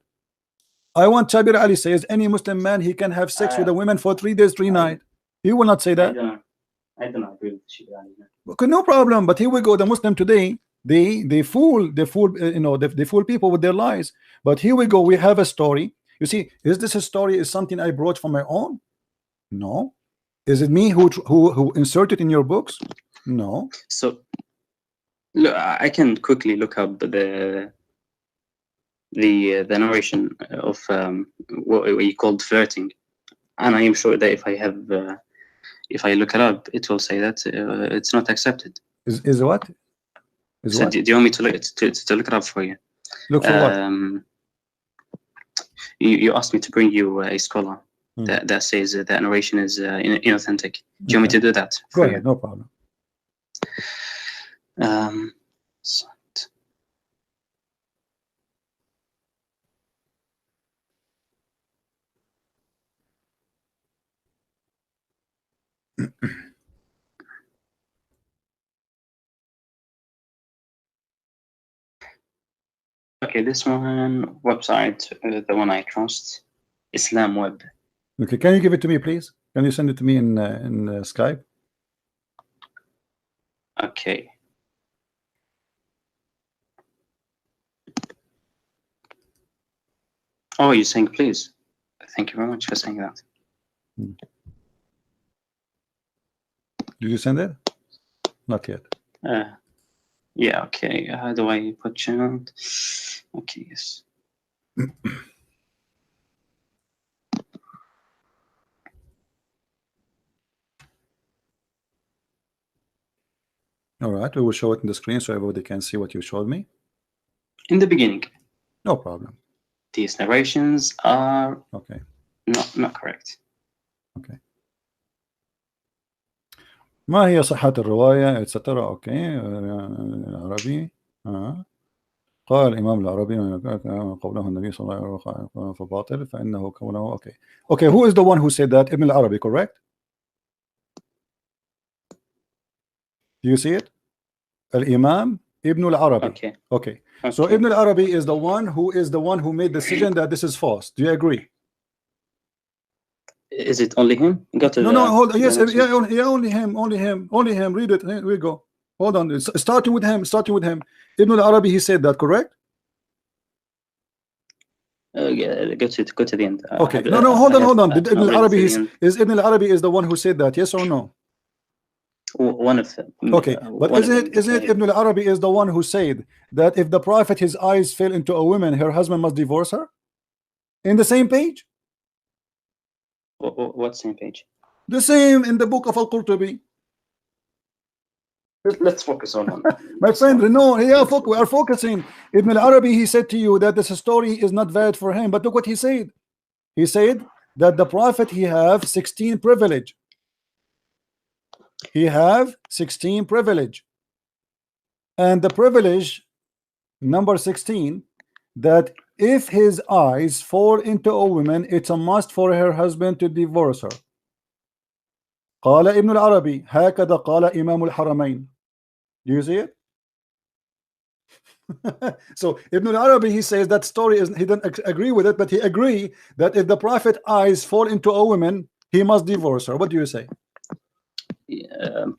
I want Shabir Ali says any Muslim man he can have sex with a woman for 3 days 3 nights. He will not say that. I don't agree with Shabir Ali. Okay, no problem. But here we go. The Muslim today, they fool you know, they fool people with their lies. But here we go. We have a story. You see, is this a story? Is something I brought from my own? No. Is it me who inserted in your books? No. So look, I can quickly look up the narration of what you called flirting, and I am sure that if I look it up, it will say that it's not accepted. Is what? So what? Do you want me to look it up for you? Look for what? You asked me to bring you a scholar that says that narration is inauthentic. Do you want me to do that? Go ahead, no problem. Okay, this one website, the one I trust, Islam Web. Okay, can you give it to me, please? Can you send it to me in Skype? Okay. Oh, you're saying please? Thank you very much for saying that. Did you send it? Not yet. Yeah, okay. How do I put you on? Okay, yes. All right, we will show it in the screen so everybody can see what you showed me. In the beginning. No problem. These narrations are okay. Not correct. Okay. ما هي صحة الرواية etc. اوكي العربي قال الإمام العربي قوله النبي صلى الله عليه وسلم فباطل فإنه كونه okay who is the one who said that? Ibn al-Arabi, correct? Do you see it? Al-Imam Ibn al-Arabi. Okay. So Ibn al-Arabi is the one who made the decision that this is false. Do you agree? Is it only him? No, hold on. Yes, yeah, only him. Read it. Here we go. Hold on. It's starting with him. Ibn al-Arabi, he said that, correct? Yeah, go to the end. Okay. No, hold on. Ibn al-Arabi is Ibn al-Arabi is the one who said that, yes or no? One of them. Okay, but isn't it Ibn al-Arabi is the one who said that if the Prophet his eyes fell into a woman, her husband must divorce her? In the same page? What same page? The same in the book of Al-Qurtubi. Let's focus on my friend. No, we are focusing. Ibn al-Arabi, he said to you that this story is not valid for him, but look what he said. He said that the Prophet he have 16 privilege. He have 16 privilege, and the privilege number 16 that if his eyes fall into a woman, it's a must for her husband to divorce her. قال ابن العربي هكذا قال إمام الحرمين. Do you see it? So Ibn al-Arabi, he says that story is, he doesn't agree with it, but he agree that if the Prophet eyes fall into a woman, he must divorce her. What do you say?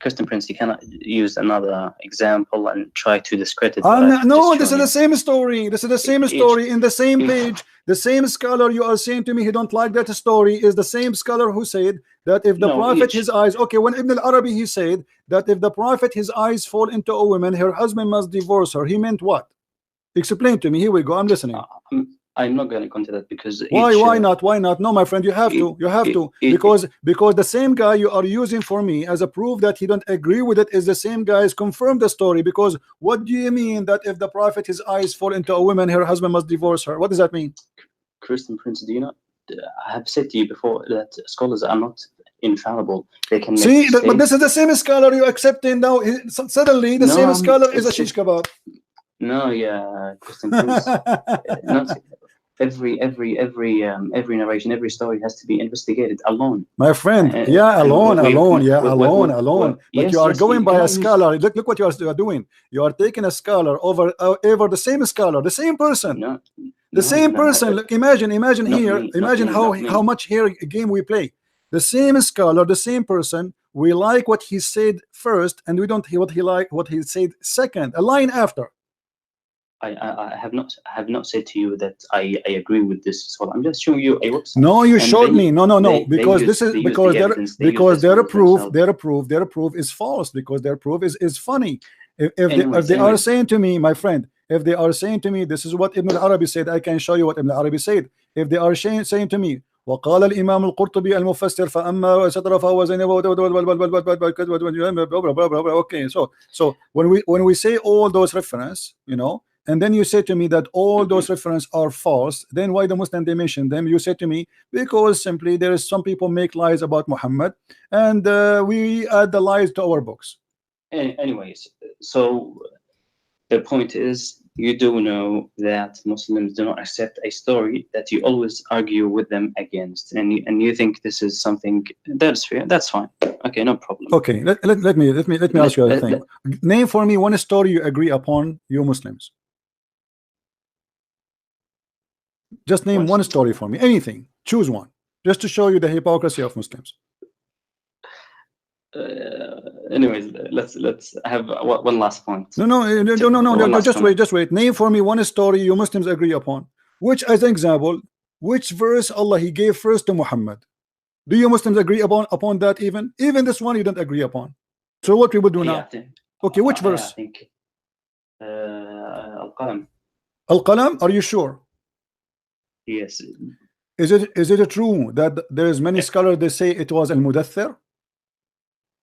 Christian Prince, you cannot use another example and try to discredit. No, this is the same story. This is the same story in the same page. The same scholar you are saying to me he don't like that story is the same scholar who said that if the Prophet his eyes, okay, when Ibn al-Arabi he said that if the Prophet his eyes fall into a woman, her husband must divorce her. He meant what? Explain to me. Here we go. I'm listening. I'm not going to go into that because why not? No, my friend, you have to because the same guy you are using for me as a proof that he don't agree with it is the same guys confirm the story. Because what do you mean that if the Prophet his eyes fall into a woman, her husband must divorce her? What does that mean? Christian Prince, do you not? I have said to you before that scholars are not infallible. They can see that, but this is the same scholar you accepting now. Suddenly the same scholar is a shish kebab. No, yeah, Christian Prince. every narration, every story has to be investigated alone. My friend, alone. But yes, you are yes, going you by a cannot use- scholar. Look what you are doing. You are taking a scholar over the same scholar, the same person. No, The same person. Look, imagine not here. me, Imagine not me. how much here game we play. The same scholar, the same person. We like what he said first, and we don't hear what he said second. A line after. I have not said to you that I agree with this as well. I'm just showing you a website. No, you showed me. No. Because their proof is false. Because their proof is funny. If they are saying to me, my friend, if they are saying to me, this is what Ibn al-Arabi said, I can show you what Ibn al-Arabi said. If they are saying to me, وقال الإمام القرطبي المفسر فأما etc. فهو okay, so when we say all those reference, and then you say to me that all those references are false, then why the Muslim they mention them? You say to me, because simply there is some people make lies about Muhammad, and we add the lies to our books. Anyways, so the point is, you do know that Muslims do not accept a story that you always argue with them against, and you think this is something that's fair. That's fine. Okay, no problem. Okay, let me ask you a thing. Name for me one story you agree upon, you Muslims. Just name one story for me. Anything. Choose one. Just to show you the hypocrisy of Muslims. Anyways, let's have one last point. No. Just wait. Name for me one story you Muslims agree upon. Which, as an example, which verse Allah He gave first to Muhammad? Do you Muslims agree upon that? Even this one you don't agree upon. So what we would do now? Okay, which verse? I think Al-Qalam. Al-Qalam. Are you sure? Yes. Is it true that there is many scholars they say it was Al-Mudaththir?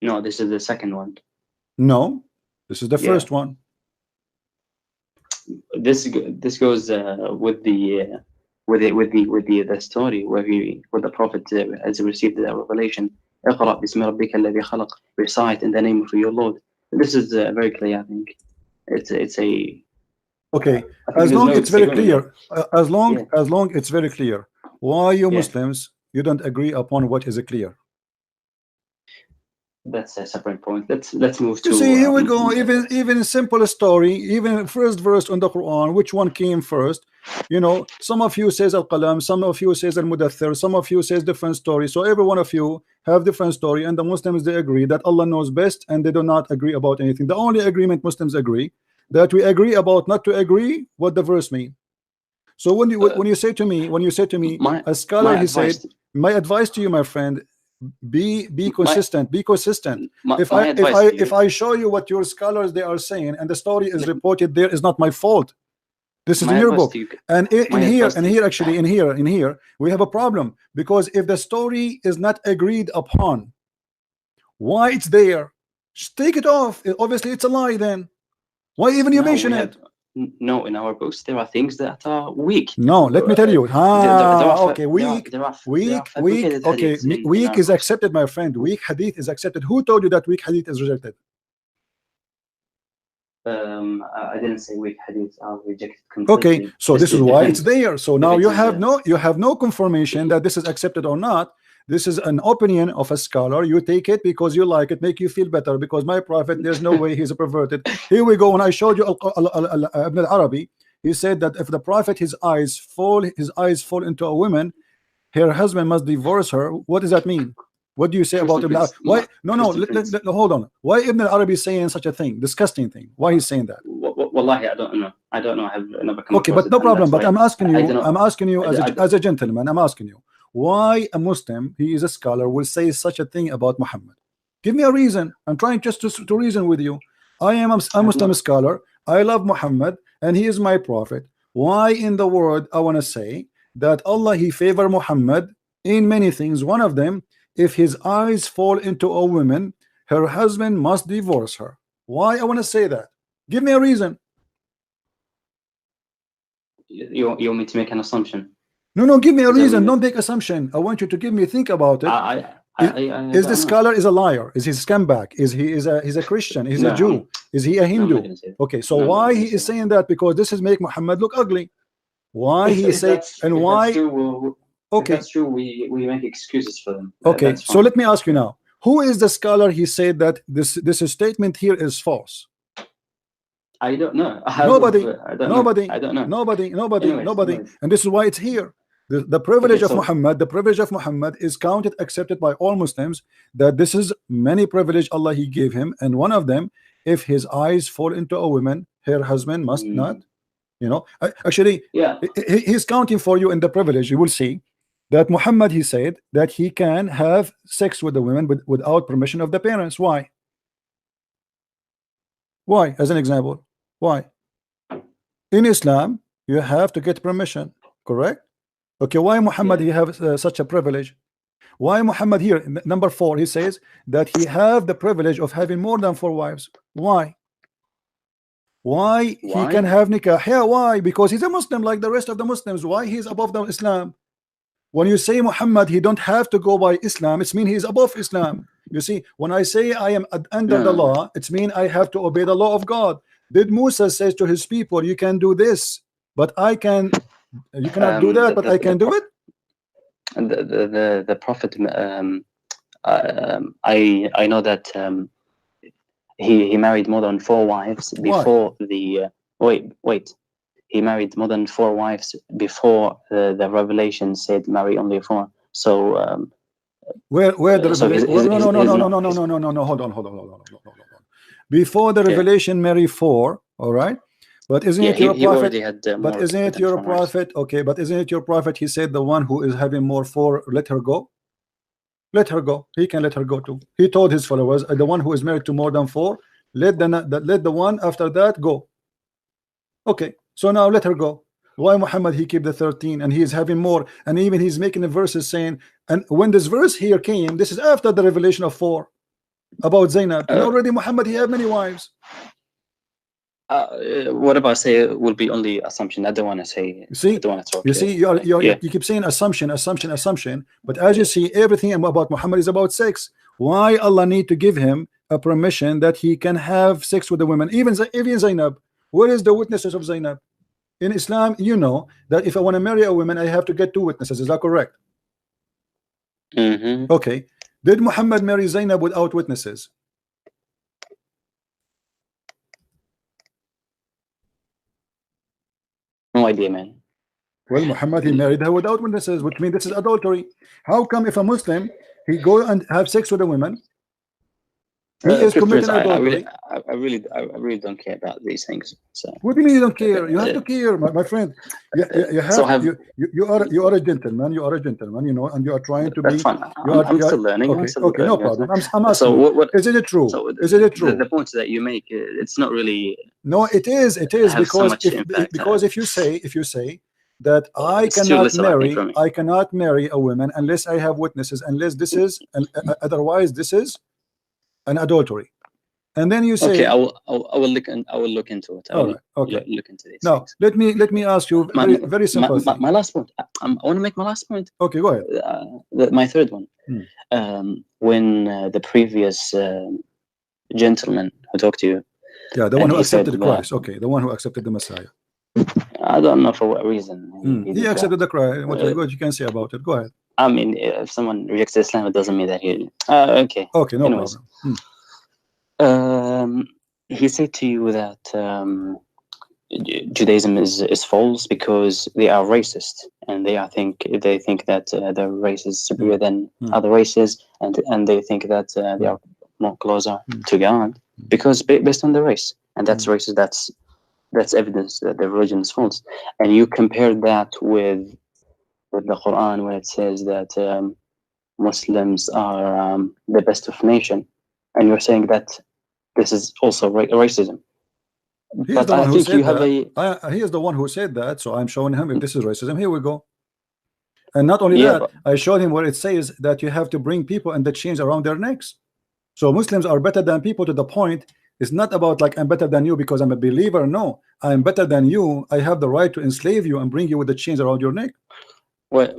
No, this is the second one. No, this is the first one. This goes with the story where the Prophet has received the revelation. اقرأ باسم ربك الذي خلق. Recite in the name of your Lord. This is very clear. I think it's a. Okay, as long it's very clear. As long it's very clear. Why you Muslims you don't agree upon what is clear? That's a separate point. Let's move to. You see, here we go. Even simple story, even first verse on the Quran, which one came first? Some of you says Al-Qalam, some of you says Al-Mudaththir, some of you says different story. So every one of you have different story, and the Muslims they agree that Allah knows best, and they do not agree about anything. The only agreement Muslims agree that we agree about not to agree what the verse mean. So when you say to me, a scholar he said, my advice to you, my friend. Be consistent. If I show you what your scholars they are saying and the story is reported there, is not my fault. This is in your book. And in here we have a problem, because if the story is not agreed upon, why it's there? Just take it off. Obviously it's a lie. Then why even you mention it? No, in our books there are things that are weak. No, let me tell you. Okay, weak. Okay, weak is accepted, my friend. Weak hadith is accepted. Who told you that weak hadith is rejected? I didn't say weak hadith are rejected completely. Okay, so this is why it's there. So now you have no confirmation that this is accepted or not. This is an opinion of a scholar. You take it because you like it, make you feel better. Because my prophet, there's no way he's a perverted. Here we go. When I showed you Ibn al-Arabi, he said that if the prophet his eyes fall into a woman, her husband must divorce her. What does that mean? What do you say about Ibn al-Arabi? Why? No. Hold on. Why Ibn al-Arabi is saying such a thing, disgusting thing? Why he's saying that? Wallahi, I don't know. I have never come. Okay, but no problem. But I'm asking you as a gentleman. I'm asking you. Why a Muslim, he is a scholar, will say such a thing about Muhammad? Give me a reason. I'm trying just to reason with you. I am a Muslim scholar. I love Muhammad, and he is my prophet. Why in the world I want to say that Allah he favor Muhammad in many things? One of them, if his eyes fall into a woman, her husband must divorce her. Why I want to say that? Give me a reason. You want me to make an assumption? No, give me a reason. Don't make assumption. I want you to give me think about it. Is the scholar is a liar? Is he a scumbag? He's a Christian? Is he a Jew? Is he a Hindu? Okay, so why he is saying that? Because this is make Muhammad look ugly. Why he say and why? Okay, that's true. We make excuses for them. Okay, so let me ask you now: who is the scholar he said that this statement here is false? I don't know. Nobody. I don't know. Nobody. And this is why it's here. The privilege of Muhammad, the privilege of Muhammad is counted, accepted by all Muslims, that this is many privilege Allah he gave him, and one of them, if his eyes fall into a woman, her husband must not. You know, actually, yeah, he's counting for you in the privilege. You will see that Muhammad, he said that he can have sex with the women without permission of the parents. Why? Why? As an example, why? In Islam, you have to get permission, correct? Okay, why Muhammad he have such a privilege? Why Muhammad here, number 4, he says that he have the privilege of having more than 4 wives? Why? Why he can have nikah? Yeah, why? Because he's a Muslim like the rest of the Muslims. Why he's above the Islam? When you say Muhammad, he don't have to go by Islam, it's mean he's above Islam. You see, when I say I am under the law, it's mean I have to obey the law of God. Did Musa says to his people, you can do this, but I can, you cannot do that, but I can do it? The Prophet, I know that he married more than 4 wives before the wait. He married more than 4 wives before the revelation said marry only 4. So where the revelation? No. Hold on. Before the revelation, marry 4. All right, but isn't it your prophet? But isn't it your prophet? Okay, but isn't it your prophet? He said the one who is having more 4, let her go. Let her go. He can let her go too. He told his followers, the one who is married to more than 4, let the one after that go. Okay, so now let her go. Why Muhammad he keep the 13 and he is having more, and even he's making the verses saying, and when this verse here came, this is after the revelation of 4 about Zainab, and already Muhammad he had many wives. Whatever I say will be only assumption. I don't want to say. See, you see, you keep saying assumption, but as you see, everything about Muhammad is about sex. Why Allah need to give him a permission that he can have sex with the women, even Zainab? Where is the witnesses of Zainab? In Islam, you know that if I want to marry a woman, I have to get 2 witnesses. Is that correct? Okay. Did Muhammad marry Zainab without witnesses? No idea, man. Well, Muhammad he married her without witnesses, which means this is adultery. How come if a Muslim he go and have sex with a woman, he is committing adultery? I really don't care about these things. So what do you mean you don't care? You have to care, my friend. You have you are a gentleman. You are a gentleman, you know, and you are trying to be. I'm still learning. Okay, no problem. I'm asking. So is it true? Is it true? The point that you make, it's not really. No, it is because if you say that I cannot marry a woman unless I have witnesses, unless this is otherwise this is an adultery, and then you say, okay, I will look into it. Okay. Look into this. Now let me ask you very simple. My last point. I want to make my last point. Okay, go ahead. My third one. When the previous gentleman who talked to you. Yeah, the one who accepted Christ. Okay, the one who accepted the Messiah. I don't know for what reason. He accepted the Christ. What you can say about it? Go ahead. I mean, if someone rejects Islam, it doesn't mean that he. Okay. Okay, no problem. He said to you that Judaism is false because they are racist, and they think that their race is superior than other races, and they think that they are more closer to God because based on the race, and that's racist. That's evidence that the religion is false. And you compare that with the Quran, where it says that Muslims are the best of nation, and you're saying that this is also racism. But I think you have he is the one who said that, so I'm showing him if this is racism. Here we go. And not only that, I showed him where it says that you have to bring people and the chains around their necks. So Muslims are better than people to the point. It's not about like I'm better than you because I'm a believer. No, I'm better than you. I have the right to enslave you and bring you with the chains around your neck. Well,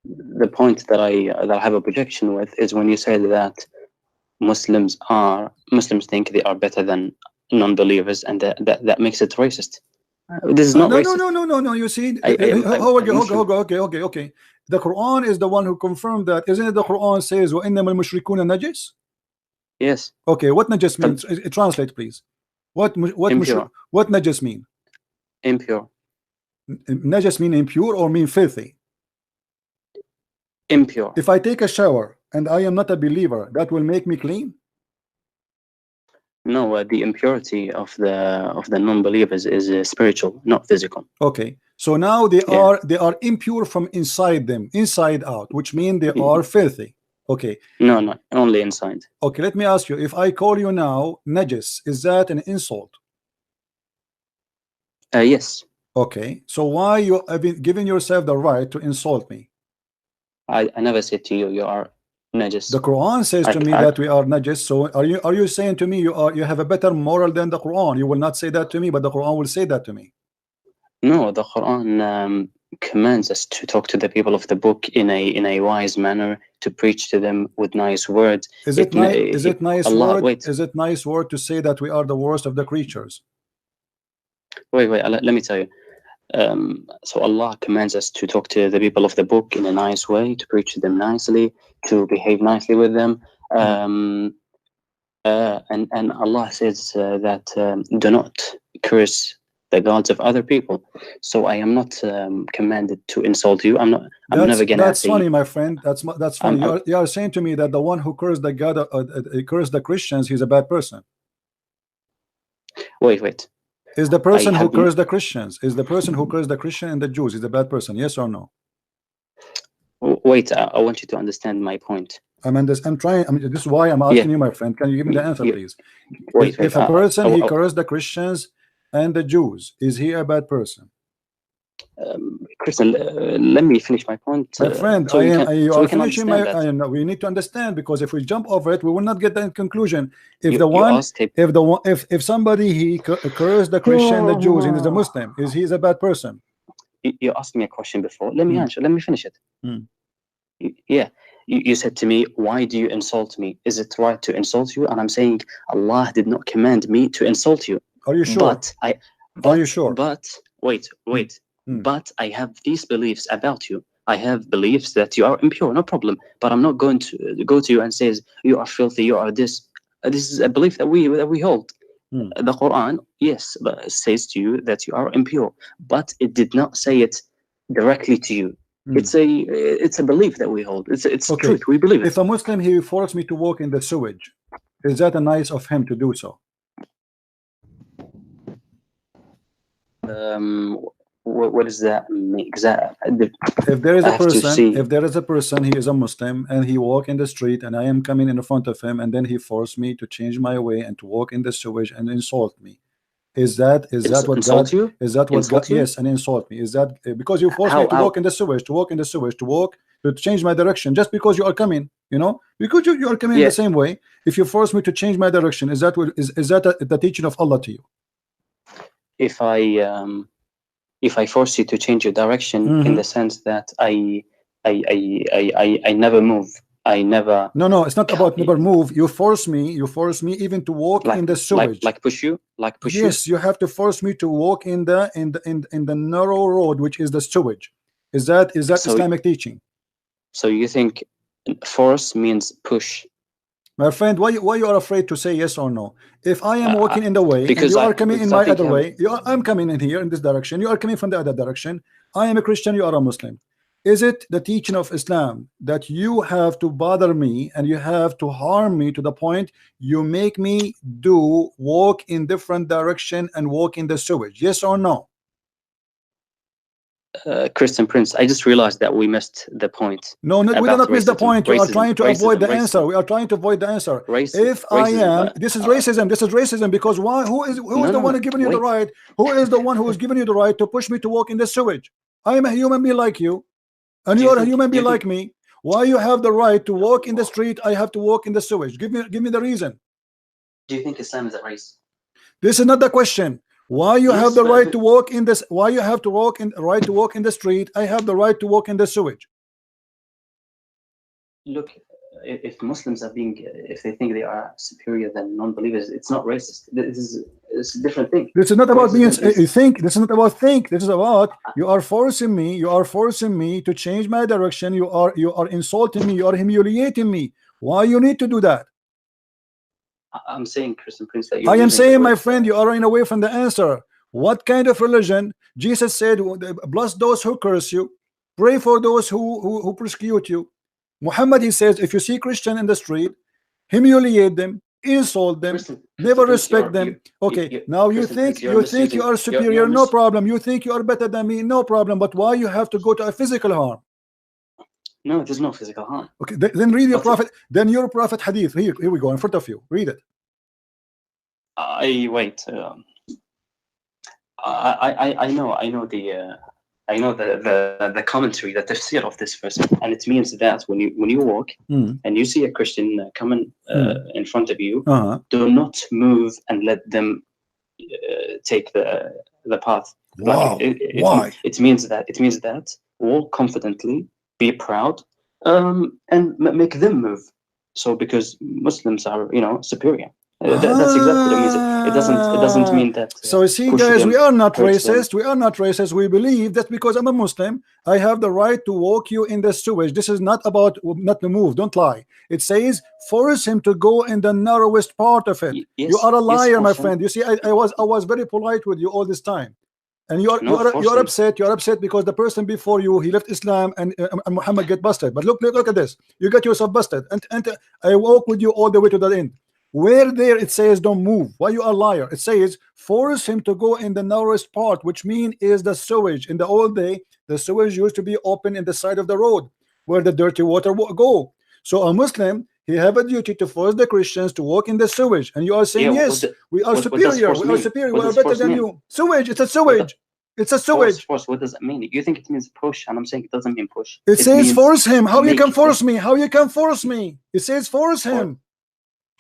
the point that I have a projection with is when you say that Muslims think they are better than non-believers, and that makes it racist. This is not racist. No. You see, okay. The Quran is the one who confirmed that, isn't it? The Quran says, وَإِنَّمَا الْمُشْرِكُونَ نَجِسٌ. Yes. Okay, what najis means? Translate, please. What najis mean? Impure. Najis mean impure or mean filthy? Impure. If I take a shower and I am not a believer, that will make me clean? No, the impurity of the non-believers is spiritual, not physical. Okay, so now they are impure from inside them, inside out, which means they are filthy. Okay. No, only inside. Okay, let me ask you, if I call you now najis, is that an insult? Yes. Okay, so why you have been giving yourself the right to insult me? I never said to you you are najis. The Quran says to me that we are najis. So are you saying to me you have a better moral than the Quran? You will not say that to me, but the Quran will say that to me. No, the Quran commands us to talk to the people of the book in a wise manner, to preach to them with nice words. Is it nice word to say that we are the worst of the creatures? Wait, let me tell you. So Allah commands us to talk to the people of the book in a nice way, to preach to them nicely, to behave nicely with them. And Allah says that do not curse the gods of other people. So I am not commanded to insult you. I'm never gonna. That's funny, my friend. That's funny. You are saying to me that the one who cursed the God, cursed the Christians, he's a bad person. Wait. Is the person who cursed the Christians, is the person who cursed the Christian and the Jews, is a bad person? Yes or no? Wait, I want you to understand my point. This is why I'm asking you, my friend. Can you give me the answer, please? If a person he cursed the Christians and the Jews, is he a bad person? Christian, let me finish my point. My friend, we need to understand, because if we jump over it, we will not get that conclusion. If somebody he cursed the Christian and the Jews and is a Muslim, is he a bad person? You asked me a question before. Let me answer. Let me finish it. Yeah. You said to me, why do you insult me? Is it right to insult you? And I'm saying Allah did not command me to insult you. Are you sure? Are you sure? But wait. But I have these beliefs about you. I have beliefs that you are impure, no problem. But I'm not going to go to you and say you are filthy, you are this. This is a belief that we hold. The Quran, yes, says to you that you are impure, but it did not say it directly to you. It's a belief that we hold. It's okay. Truth. We believe it. If a Muslim he forced me to walk in the sewage, is that nice of him to do so? What does that mean exactly? If there is a person, he is a Muslim and he walk in the street and I am coming in front of him and then he forced me to change my way and to walk in the sewage and insult me, is that what God you? Is that what insult God you? Yes, and insult me, is that because you forced me to walk in the sewage, to change my direction, just because you are coming, because you are coming the same way. If you force me to change my direction, is that the teaching of Allah to you? If I force you to change your direction in the sense that I never move, I never. No, it's not about never move. You force me even to walk in the sewage. Like push you. Yes, you have to force me to walk in the narrow road, which is the sewage. Is that Islamic teaching? So you think force means push? My friend, why you are afraid to say yes or no? If I am walking in the way and you are coming in my other way, I'm coming in here in this direction, you are coming from the other direction, I am a Christian, you are a Muslim. Is it the teaching of Islam that you have to bother me and you have to harm me to the point you make me walk in different direction and walk in the sewage? Yes or no? Christian Prince, I just realized that we missed the point. No, we did not miss the point. We are trying to avoid the answer. We are trying to avoid the answer. This is racism. This is racism, because why? Who is the one giving you the right? Who is the one who is giving you the right to push me to walk in the sewage? I am a human being like you, and you are a human being like me. Why you have the right to walk in the street? I have to walk in the sewage. Give me the reason. Do you think Islam is a race? This is not the question. Why you have the right to walk in this? Why you have to walk in right to walk in the street? I have the right to walk in the sewage. Look, if Muslims are if they think they are superior than non-believers, it's not racist. it's a different thing. This is not about being you think. This is not about think. This is about you are forcing me. You are forcing me to change my direction. You are insulting me. You are humiliating me. Why you need to do that? I'm saying, Christian Prince, that I am saying, my friend, you are running away from the answer. What kind of religion? Jesus said, bless those who curse you, pray for those who persecute you. Muhammad, he says, if you see Christian in the street, humiliate them, insult them, never respect them. Okay, now you think you are superior, no problem. You think you are better than me, no problem. But why you have to go to a physical harm? No, there's no physical harm. Okay, then read your prophet. Then your prophet hadith. Here we go in front of you. Read it. I know the commentary, the tafsir of this verse, and it means that when you walk and you see a Christian coming in front of you, do not move and let them take the path. Wow. Why? It means that walk confidently, be proud, and make them move. So because Muslims are, superior. That's exactly what it means. It doesn't mean that. So you see, guys, we are not racist. We are not racist. We believe that because I'm a Muslim, I have the right to walk you in the sewage. This is not about not to move. Don't lie. It says force him to go in the narrowest part of it. Yes, you are a liar, yes, my friend. You see, I was very polite with you all this time. And you're upset. You're upset because the person before you, he left Islam and Muhammad get busted. But look at this. You got yourself busted. And I walk with you all the way to the end. Where there it says don't move. Why you are a liar? It says force him to go in the narrowest part, which means is the sewage. In the old day, the sewage used to be open in the side of the road where the dirty water go. So a Muslim, he have a duty to force the Christians to walk in the sewage. And you are saying, yes, we are superior. We are superior. We are better than you. Sewage. It's a sewage. It's a sewage. Force. What does it mean? You think it means push, and I'm saying it doesn't mean push. It says force him. How you can force me? How you can force me? It says force him.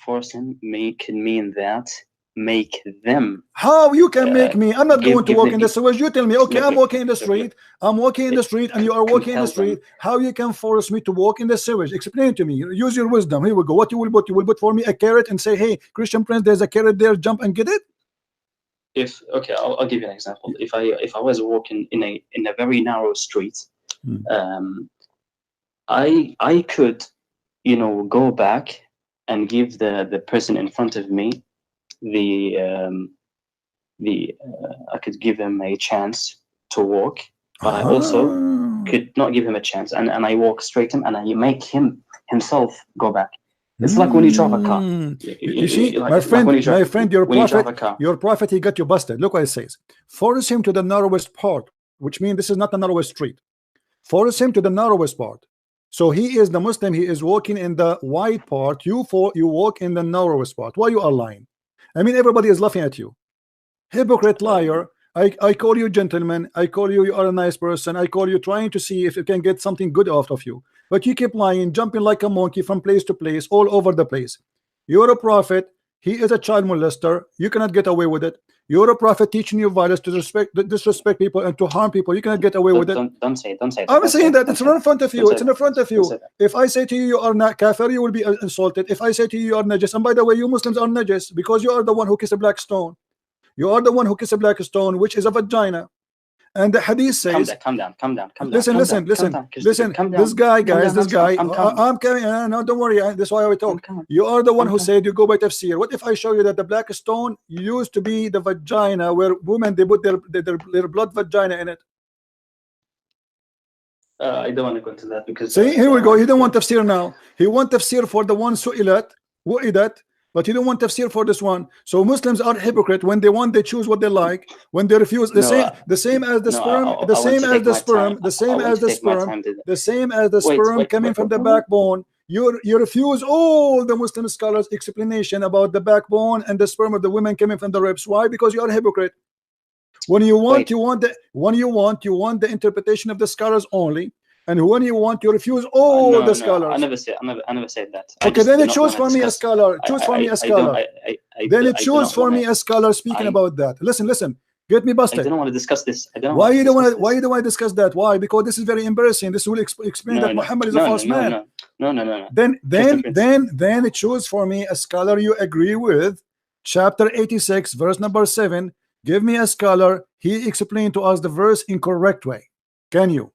Force him can mean that make them. How you can make me? I'm not going to walk in the sewage. You tell me, okay, I'm walking in the street. I'm walking in the street, and you are walking in the street. How you can force me to walk in the sewage? Explain to me. Use your wisdom. Here we go. What you will put? You will put for me a carrot and say, hey, Christian Prince, there's a carrot there. Jump and get it. I'll give you an example. If I was walking in a very narrow street, I could, go back and give the person in front of me I could give him a chance to walk, but I also could not give him a chance, and I walk straight to him and I make himself go back. It's like when you drive a car. You see, my friend, your prophet, he got you busted. Look what it says. Force him to the narrowest part, which means this is not the narrowest street. Force him to the narrowest part. So he is the Muslim, he is walking in the wide part, you walk in the narrowest part. Why you are lying? I mean, everybody is laughing at you. Hypocrite, liar. I call you gentleman, I call you are a nice person, I call you trying to see if you can get something good out of you. But you keep lying, jumping like a monkey from place to place, all over the place. You're a prophet, he is a child molester, you cannot get away with it. You're a prophet teaching you violence, to disrespect people and to harm people. You cannot get away with it. Don't say that. I'm saying that it's right in front of you. It's in front of you. If I say to you, you are not kafir, you will be insulted. If I say to you, you are najis, and by the way, you Muslims are najis because you are the one who kissed a black stone. You are the one who kissed a black stone, which is a vagina. And the hadith says, calm down. Listen. This guy, guys, I'm coming. No, don't worry. That's why we talk. You are the one who said you go by tafsir. What if I show you that the black stone used to be the vagina where women they put their blood vagina in it? I don't want to go into that because. See, here we go. He don't want tafsir now. He want tafsir for the one su'ilat, wu'idat. But you don't want tafsir for this one. So Muslims are hypocrite. When they want, they choose what they like. When they refuse, the same as the sperm coming from the backbone. You refuse all the Muslim scholars' explanation about the backbone and the sperm of the women coming from the ribs. Why? Because you are a hypocrite. When you want, you want the interpretation of the scholars only. And when you want, you refuse all the scholars. I never said that. Okay, then it choose for me a scholar. Choose for me a scholar. Then it choose for me a scholar speaking about that. Listen. Get me busted. I don't want to discuss this. Why you don't want to discuss that? Why? Because this is very embarrassing. This will explain that Muhammad is a false man. No. Then it choose for me a scholar you agree with, chapter 86, verse number 7. Give me a scholar. He explained to us the verse in correct way. Can you?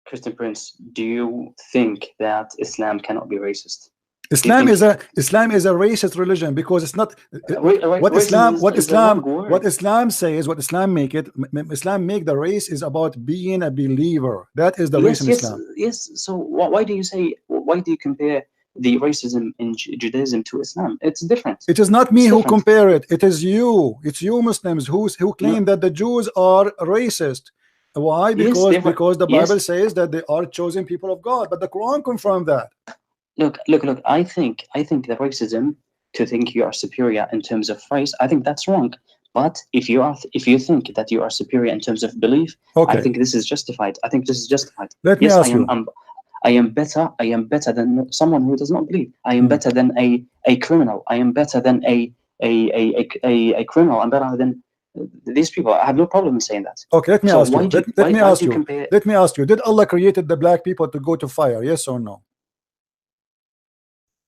Christian Prince, do you think that Islam cannot be racist? Islam is a racist religion because it's not what Islam says, what Islam make it. Islam make the race is about being a believer. That is the race in Islam. Yes. So why do you compare the racism in Judaism to Islam? It's different. It is not me who compare it. It is you. It's you Muslims who claim that the Jews are racist. Why? Because the Bible says that they are chosen people of God, but the Quran confirmed that. Look. I think the racism, to think you are superior in terms of race, I think that's wrong. But if you think that you are superior in terms of belief, I think this is justified. Let me ask you. I am better than someone who does not believe. I am better than a criminal. I am better than a criminal. I'm better than these people. I have no problem in saying that. Okay, let me ask you. Let me ask you. Did Allah created the black people to go to fire? Yes or no?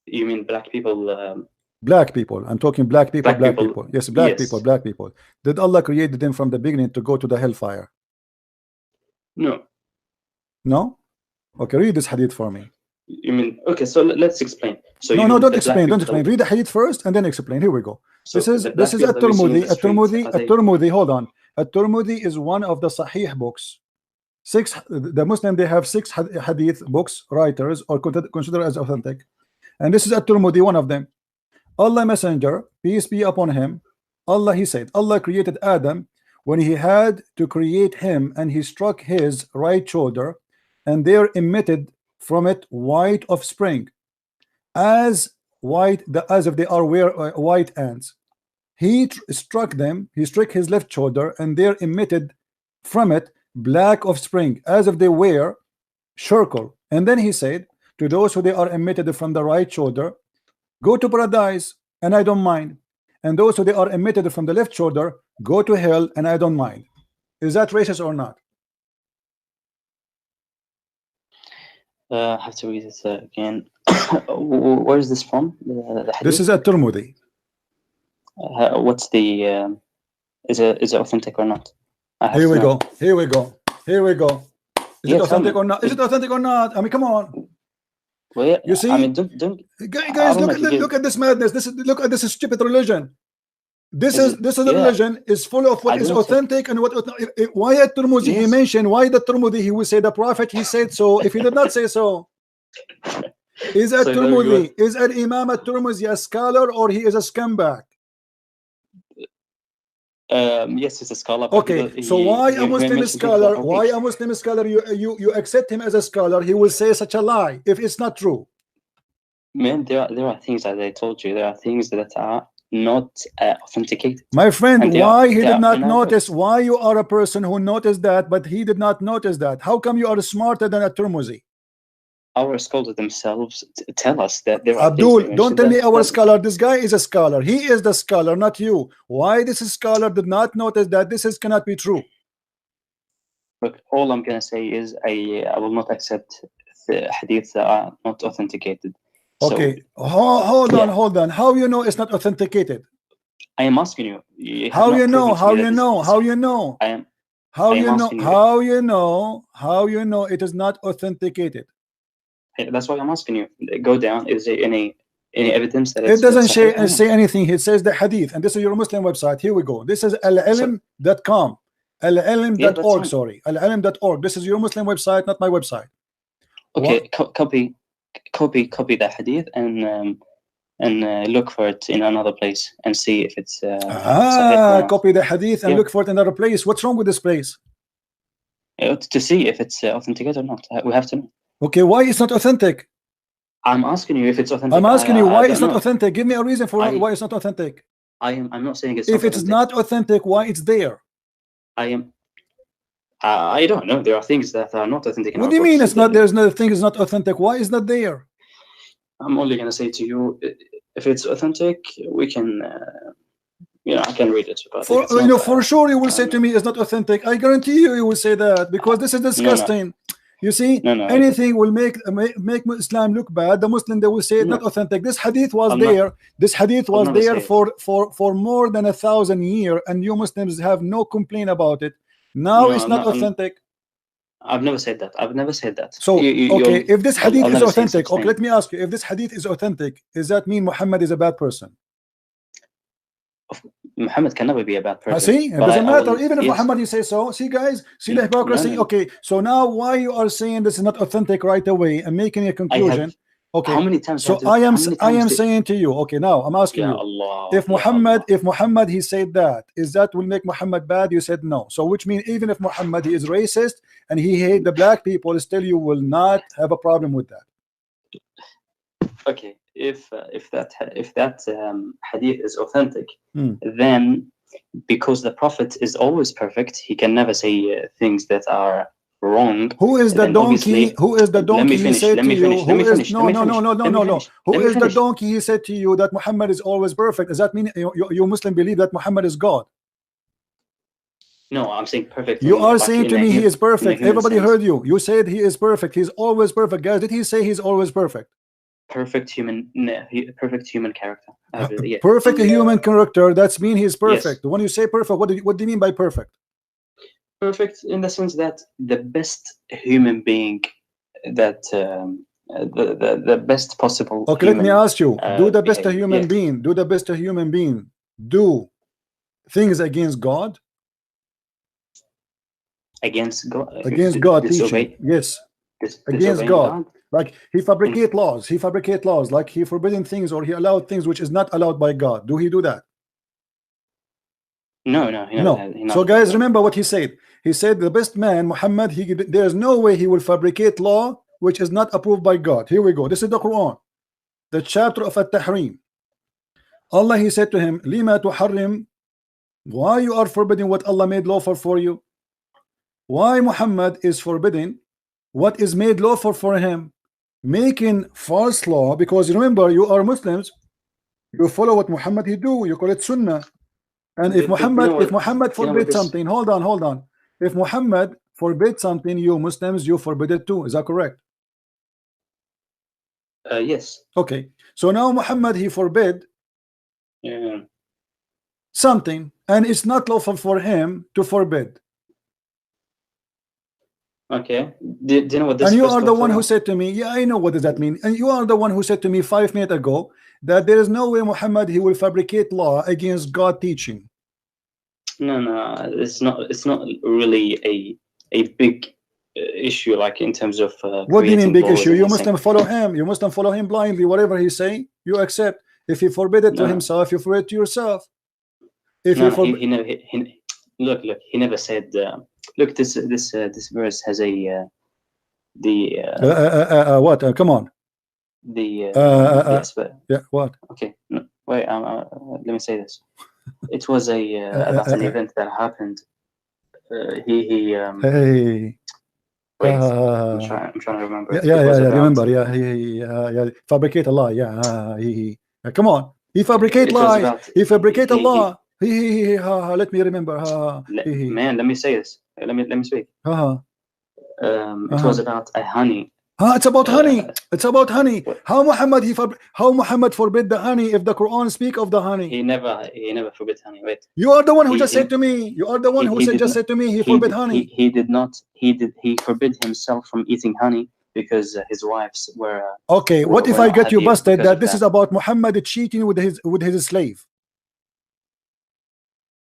You mean black people? Black people. I'm talking black people. Yes, black people. Did Allah create them from the beginning to go to the hellfire? No. No? Okay, read this hadith for me. You mean, okay, so let's explain. So no, don't explain. Read the hadith first and then explain. Here we go. So this is At-Tirmidhi. Hold on. At-Tirmidhi is one of the Sahih books. The Muslim, they have 6 hadith books, writers, or considered as authentic. And this is At-Tirmidhi, one of them. Allah Messenger, peace be upon him, he said, Allah created Adam when he had to create him, and he struck his right shoulder, and there emitted from it white of spring, as if they are white ants. He struck his left shoulder, and there emitted from it black of spring, as if they were charcoal. And then he said to those who they are emitted from the right shoulder, go to paradise, and I don't mind. And those who they are emitted from the left shoulder, go to hell, and I don't mind. Is that racist or not? I have to read it again. Where is this from? This is At-Tirmidhi. What's the? Is it authentic or not? Here we go. Is it authentic or not? Is it authentic or not? I mean, come on. Well, you see, I mean, don't guys, look at this madness. Look at this stupid religion. This is a religion is full of what is authentic and what. Why at Tirmidhi he mentioned? Why the Tirmidhi he will say the Prophet he said so? If he did not say so, is at Tirmidhi is an Imam at Tirmidhi a scholar or he is a scumbag? Yes, he's a scholar. Okay, so why a Muslim scholar? Why a Muslim scholar? You accept him as a scholar? He will say such a lie if it's not true. Man, there are things that I told you. There are things that are not authenticated. My friend, why he did not notice? Why you are a person who noticed that, but he did not notice that? How come you are smarter than at-Tirmidhi? Our scholars themselves tell us that there are Abdul, don't tell me our scholar. This guy is a scholar. He is the scholar, not you. Why this scholar did not notice that this cannot be true? Look, all I'm going to say is I will not accept the hadiths that are not authenticated. Okay, so, hold on. How you know it's not authenticated? I am asking you. How you know? How you know it is not authenticated? That's why I'm asking you. Go down. Is there any evidence that it doesn't say anything? It says the hadith, and this is your Muslim website. Here we go. This is al-ilm.com, al-ilm.org. Sorry, al-ilm.org. This is your Muslim website, not my website. Okay, copy that hadith and look for it in another place and see if it's copy the hadith and look for it in another place. What's wrong with this place? To see if it's authentic or not. We have to know. Okay, why it's not authentic? I'm asking you if it's authentic. I'm asking you why it's not authentic. Give me a reason for why it's not authentic. I'm not saying it's. If it's not authentic, why it's there? I don't know. There are things that are not authentic. What do you mean it's not? There's no thing is not authentic. Why is that there? I'm only going to say to you, if it's authentic, we can. I can read it. But for sure, you will say to me it's not authentic. I guarantee you will say that because this is disgusting. You see, anything will make Islam look bad. The Muslim, they will say it's not authentic. This hadith was there. This hadith was there for more than 1,000 years, and you Muslims have no complaint about it. Now it's not authentic. I've never said that. I've never said that. So okay, if this hadith is authentic, okay, let me ask you: if this hadith is authentic, does that mean Muhammad is a bad person? Muhammad can never be a bad person. See, it doesn't matter. Even if Muhammad you say so. See, guys, see the hypocrisy. Okay, so now why you are saying this is not authentic right away and making a conclusion? Okay, how many times? So I am saying to you. Okay, now I'm asking you. If Muhammad he said that, is that will make Muhammad bad? You said no. So which means even if Muhammad he is racist and he hate the black people, still you will not have a problem with that. Okay. If that hadith is authentic, then because the Prophet is always perfect, he can never say things that are wrong. Who is the donkey? Who is the donkey? He said to you. No. Who is the donkey? He said to you that Muhammad is always perfect. Does that mean you Muslim believe that Muhammad is God? No, I'm saying perfect. You are saying to me he is perfect. Everybody heard you. You said he is perfect. He's always perfect. Guys, did he say he's always perfect? Perfect human character. Yeah. Perfect human character. That's mean he's perfect. Yes. When you say perfect, what do you mean by perfect? Perfect in the sense that the best human being that the best possible. Okay, let me ask you: do the best human being? Do the best human being do things against God? Against God. Against God teaching. Yes. Against God. Like he fabricate laws. He fabricate laws. Like he forbidden things or he allowed things which is not allowed by God. Do he do that? No. So guys, remember what he said. He said the best man, Muhammad, there is no way he will fabricate law which is not approved by God. Here we go. This is the Quran, the chapter of At-Tahrim. Allah, he said to him, Lima tuharrim, why you are forbidding what Allah made lawful for you? Why Muhammad is forbidding what is made lawful for him? Making false law, because remember, you are Muslims, you follow what Muhammad he do, you call it Sunnah. And if Muhammad forbid something, hold on. If Muhammad forbid something, you Muslims, you forbid it too. Is that correct? Yes. Okay. So now Muhammad he forbid something, and it's not lawful for him to forbid. Okay. Do you know what this? And you are the one who said to me, yeah, I know what does that mean. And you are the one who said to me 5 minutes ago that there is no way Muhammad he will fabricate law against God teaching. No, it's not really a big issue, like in terms of what do you mean big issue? You Muslim follow him. You Muslim follow him blindly. Whatever he say, you accept. If he forbid it to himself, you forbid it to yourself. If he never. Look. He never said. Look, this verse has a what? Come on. Yes, but yeah. What? Okay. No, wait. Let me say this. It was about an event that happened. Hey. Wait, I'm trying to remember. Yeah. Remember. Yeah. Fabricate a lie. Yeah. Come on. He fabricate lie. He fabricate a law. Let me remember. Man, let me say this. Let me speak. It was about a honey. It's about honey. It's about honey. How Muhammad forbid the honey if the Quran speak of the honey? He never forbid honey. Wait. You are the one who just said to me. You are the one who just said to me he forbid honey. He did not. He forbid himself from eating honey because his wives were. Okay. What if I get you busted that this is about Muhammad cheating with his slave?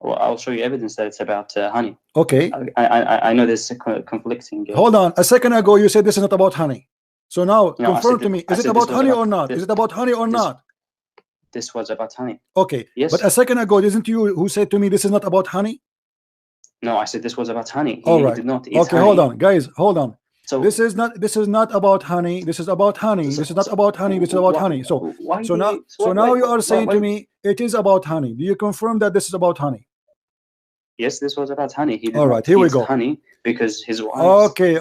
Well, I'll show you evidence that it's about honey. Okay. I know there's conflicting. Hold on. A second ago, you said this is not about honey. So now, confirm to me. Is it about honey or not? Is it about honey or not? This was about honey. Okay. Yes. But a second ago, isn't you who said to me this is not about honey? No, I said this was about honey. All right. He did not eat okay. Honey. Hold on, guys. Hold on. So this is not about honey. This is about honey. This is not about honey. This is about honey. So now you are saying to me it is about honey. Do you confirm that this is about honey? Yes, this was about honey. He did all right, here we go. Honey because his wife. Okay.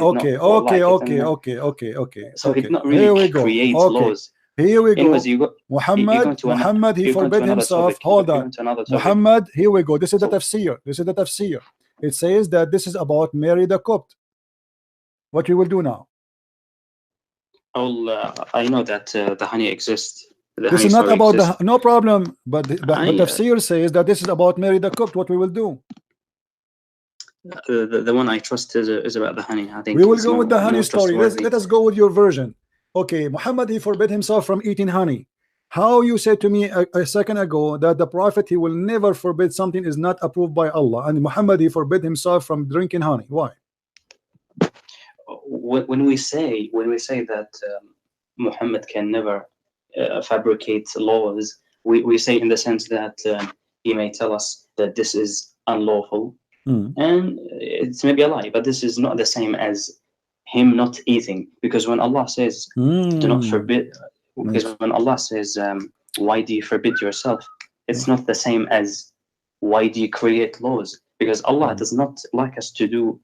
So he did not really create laws. Here we go. Anyways, Muhammad, he forbid himself. Hold on. Muhammad, here we go. This is the tafsir. It says that this is about Mary the Copt. What we will do now? I know that the honey exists. This is not about the no problem, but the tafsir says that this is about Mary the Copt. What we will do? The one I trust is about the honey. I think we will go with the honey story. Let us go with your version. Okay, Muhammad, he forbid himself from eating honey. How you said to me a second ago that the prophet, he will never forbid something is not approved by Allah, and Muhammad, he forbid himself from drinking honey. Why? When we say that Muhammad can never fabricate laws, we say in the sense that he may tell us that this is unlawful, and it's maybe a lie, but this is not the same as him not eating, because when Allah says do not forbid, because when Allah says why do you forbid yourself, it's not the same as why do you create laws, because Allah does not like us to do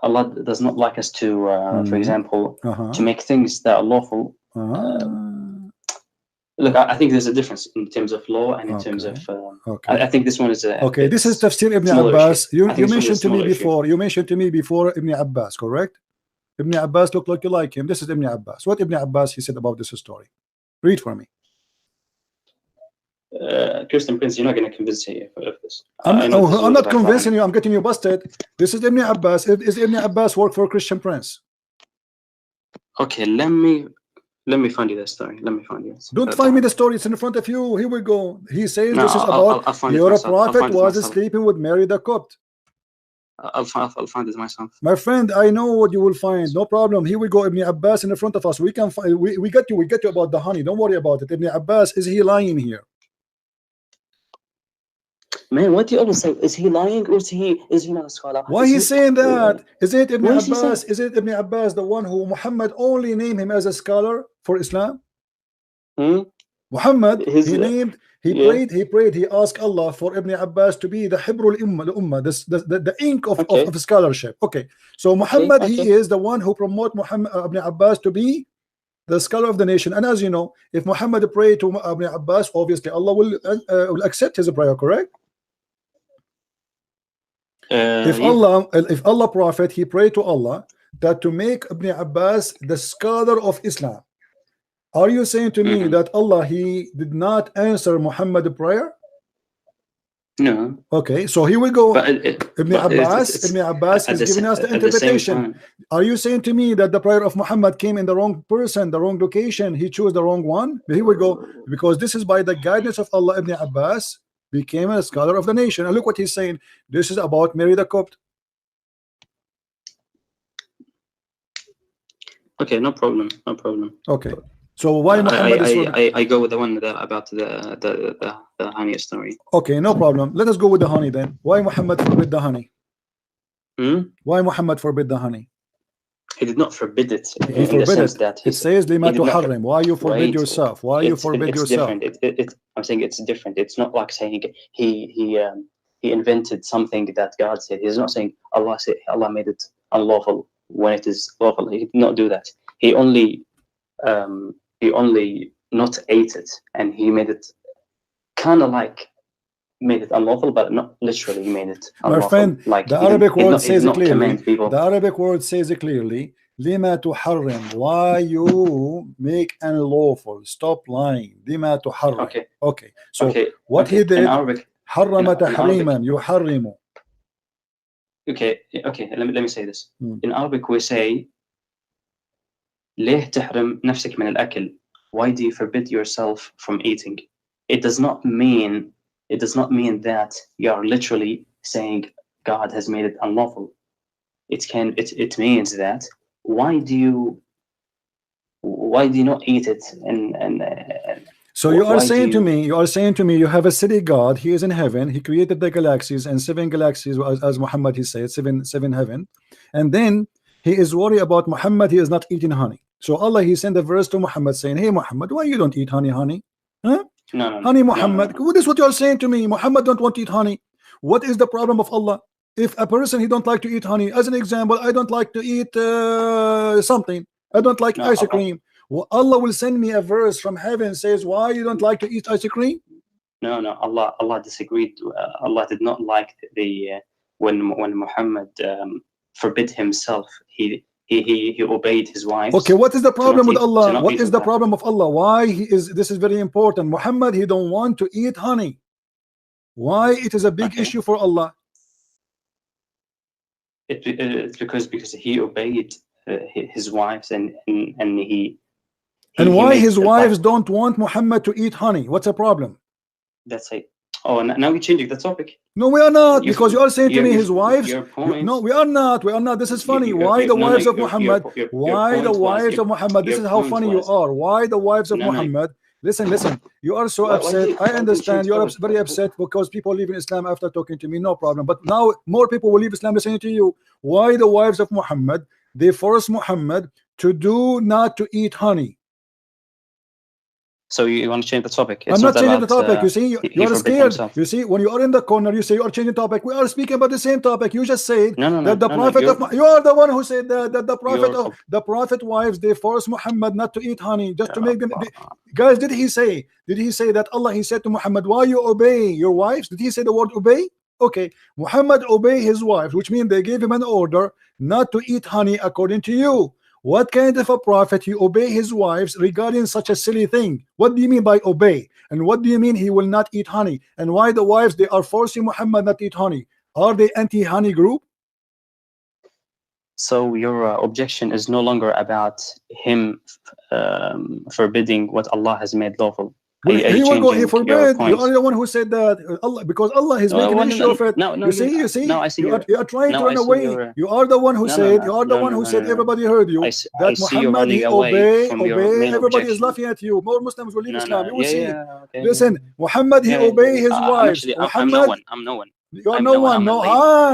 Allah does not like us to for example to make things that are lawful. Look, I think there's a difference in terms of law and in terms of I think this one is okay. This is Tafsir Ibn Abbas. You mentioned to me before. You mentioned to me before Ibn Abbas, correct? Ibn Abbas look like you like him. This is Ibn Abbas. What Ibn Abbas he said about this story? Read for me. Christian Prince, you're not going to convince me of this. I'm not convincing you. I'm getting you busted. This is Ibn Abbas. Is Ibn Abbas work for Christian Prince? Okay, let me find you the story. Let me find you. Don't find me the story. It's in front of you. Here we go. He says this is about your prophet was sleeping with Mary the Copt. I'll find it myself. My friend, I know what you will find. No problem. Here we go. Ibn Abbas in the front of us. We can find. We get you. We get you about the honey. Don't worry about it. Ibn Abbas, is he lying here? Man, what do you always say? Is he lying or is he not a scholar? Why he's saying that? Is it Ibn Abbas? Is it Ibn Abbas the one who Muhammad only named him as a scholar for Islam? Muhammad, he prayed, he asked Allah for Ibn Abbas to be the Hibrul Ummah, the ink of scholarship. Okay, so Muhammad, he is the one who promote Ibn Abbas to be the scholar of the nation. And as you know, if Muhammad prayed to Ibn Abbas, obviously Allah will accept his prayer, correct? If Allah prophet, he prayed to Allah that to make Ibn Abbas the scholar of Islam. Are you saying to me that Allah, he did not answer Muhammad's prayer? No. Okay, so here we go. Ibn Abbas is giving us the interpretation. Are you saying to me that the prayer of Muhammad came in the wrong person, the wrong location? He chose the wrong one? Here we go. Because this is by the guidance of Allah, Ibn Abbas became a scholar of the nation. And look what he's saying. This is about Mary the Copt. Okay, no problem. No problem. Okay. So why Muhammad I go with the one about the honey story. Okay, no problem. Let us go with the honey then. Why Muhammad forbid the honey? Why Muhammad forbid the honey? He did not forbid it. He forbid it. It says lima tuharrim. Why you forbid yourself? Why you forbid yourself? I'm saying it's different. It's not like saying he invented something that God said. He's not saying Allah made it unlawful when it is lawful. He did not do that. He only not ate it, and he made it kind of like made it unlawful, but not literally made it unlawful. My friend, like the Arabic word says it clearly. The Arabic word says it clearly. Lima tuharrim. Why you make unlawful? Stop lying. Lima tuharrim. Okay. So what he did? Harrama tahriman. Yuharrimu. Okay. Let me say this. In Arabic we say ليه تحرم نفسك من الأكل? Why do you forbid yourself from eating? It does not mean that you are literally saying God has made it unlawful. It means that why do you not eat it? So you are saying to me you have a city God. He is in heaven. He created the galaxies and 7 galaxies, as Muhammad he said, seven heaven, and then he is worried about Muhammad. He is not eating honey. So Allah, he sent a verse to Muhammad saying, hey Muhammad, why you don't eat honey? Huh? No. Honey, Muhammad. What is what you are saying to me? Muhammad don't want to eat honey. What is the problem of Allah? If a person he don't like to eat honey, as an example, I don't like to eat something. I don't like ice cream. Well, Allah will send me a verse from heaven says, why you don't like to eat ice cream? No. Allah disagreed. Allah did not like when Muhammad forbid himself, he obeyed his wives. Okay, what is the problem with Allah? What is the that. problem of Allah? Why he is, this is very important. Muhammad, he don't want to eat honey. Why it is a big issue for Allah? It's because he obeyed his wives, and he and why his wives don't want Muhammad to eat honey? What's the problem? That's it. Oh, now we're changing the topic. No, we are not, because you are saying to me his wives. No, we are not. We are not. This is funny. Why the wives of Muhammad? Why the wives of Muhammad? This is how funny you are. Why the wives of Muhammad? Listen. You are so upset. I understand. You are very upset because people leave in Islam after talking to me. No problem. But now more people will leave Islam listening to you. Why the wives of Muhammad? They force Muhammad to do not to eat honey. So you want to change the topic? I'm not changing the topic. You see, you are scared. You see, when you are in the corner, you say you are changing topic. We are speaking about the same topic. You just said that the prophet of, you are the one who said that the prophet wives, they force Muhammad not to eat honey just to make them. Guys, did he say that Allah, he said to Muhammad, why you obey your wives? Did he say the word obey? Okay, Muhammad obey his wives, which means they gave him an order not to eat honey according to you. What kind of a prophet he obey his wives regarding such a silly thing? What do you mean by obey? And what do you mean he will not eat honey? And why the wives, they are forcing Muhammad not to eat honey? Are they anti-honey group? So your objection is no longer about him forbidding what Allah has made lawful. He forbid. You are the one who said that. Allah, because Allah is making an issue of it. You see. No, I see. You are trying to run away. You are the one who said. You are the one who said. Everybody heard you. That Muhammad he obey. Everybody is laughing at you. More Muslims will leave Islam. You will see. Listen, Muhammad he obey his wives. Muhammad, I'm no one. You are no one. No.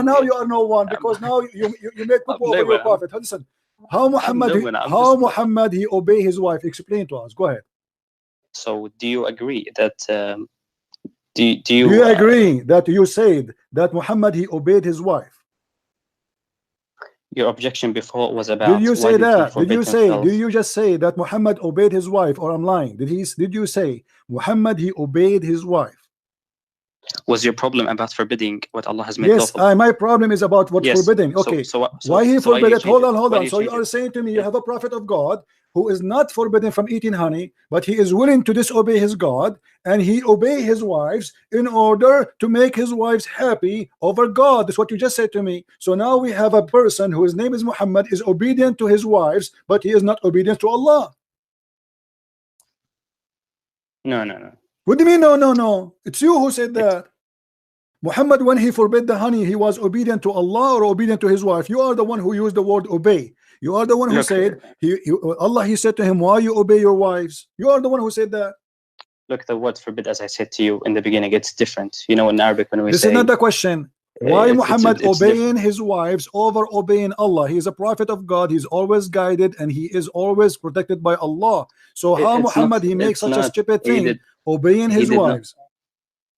Now you are no one because now you make people over your prophet. Listen, how Muhammad he obey his wife? Explain to us. Go ahead. So do you agree that do you agree that you said that Muhammad he obeyed his wife? Your objection before was about. Did you say that? Did you just say that Muhammad obeyed his wife, or I'm lying? Did you say Muhammad he obeyed his wife? Was your problem about forbidding what Allah has made lawful? Yes, my problem is about what's forbidding. Okay, so why he forbid it? Hold on. So you are saying to me you have a prophet of God who is not forbidden from eating honey, but he is willing to disobey his God, and he obey his wives in order to make his wives happy over God. That's what you just said to me. So now we have a person whose name is Muhammad, is obedient to his wives, but he is not obedient to Allah. No. What do you mean no? It's you who said that. Muhammad, when he forbid the honey, he was obedient to Allah or obedient to his wife? You are the one who used the word obey. You are the one who said Allah, he said to him, why you obey your wives? You are the one who said that. Look, the word forbid, as I said to you in the beginning, it's different. You know, in Arabic when we this say, is not the question. Why Muhammad obeying his wives over obeying Allah? He is a prophet of God. He's always guided and he is always protected by Allah. So how Muhammad he makes such a stupid thing, obeying his wives?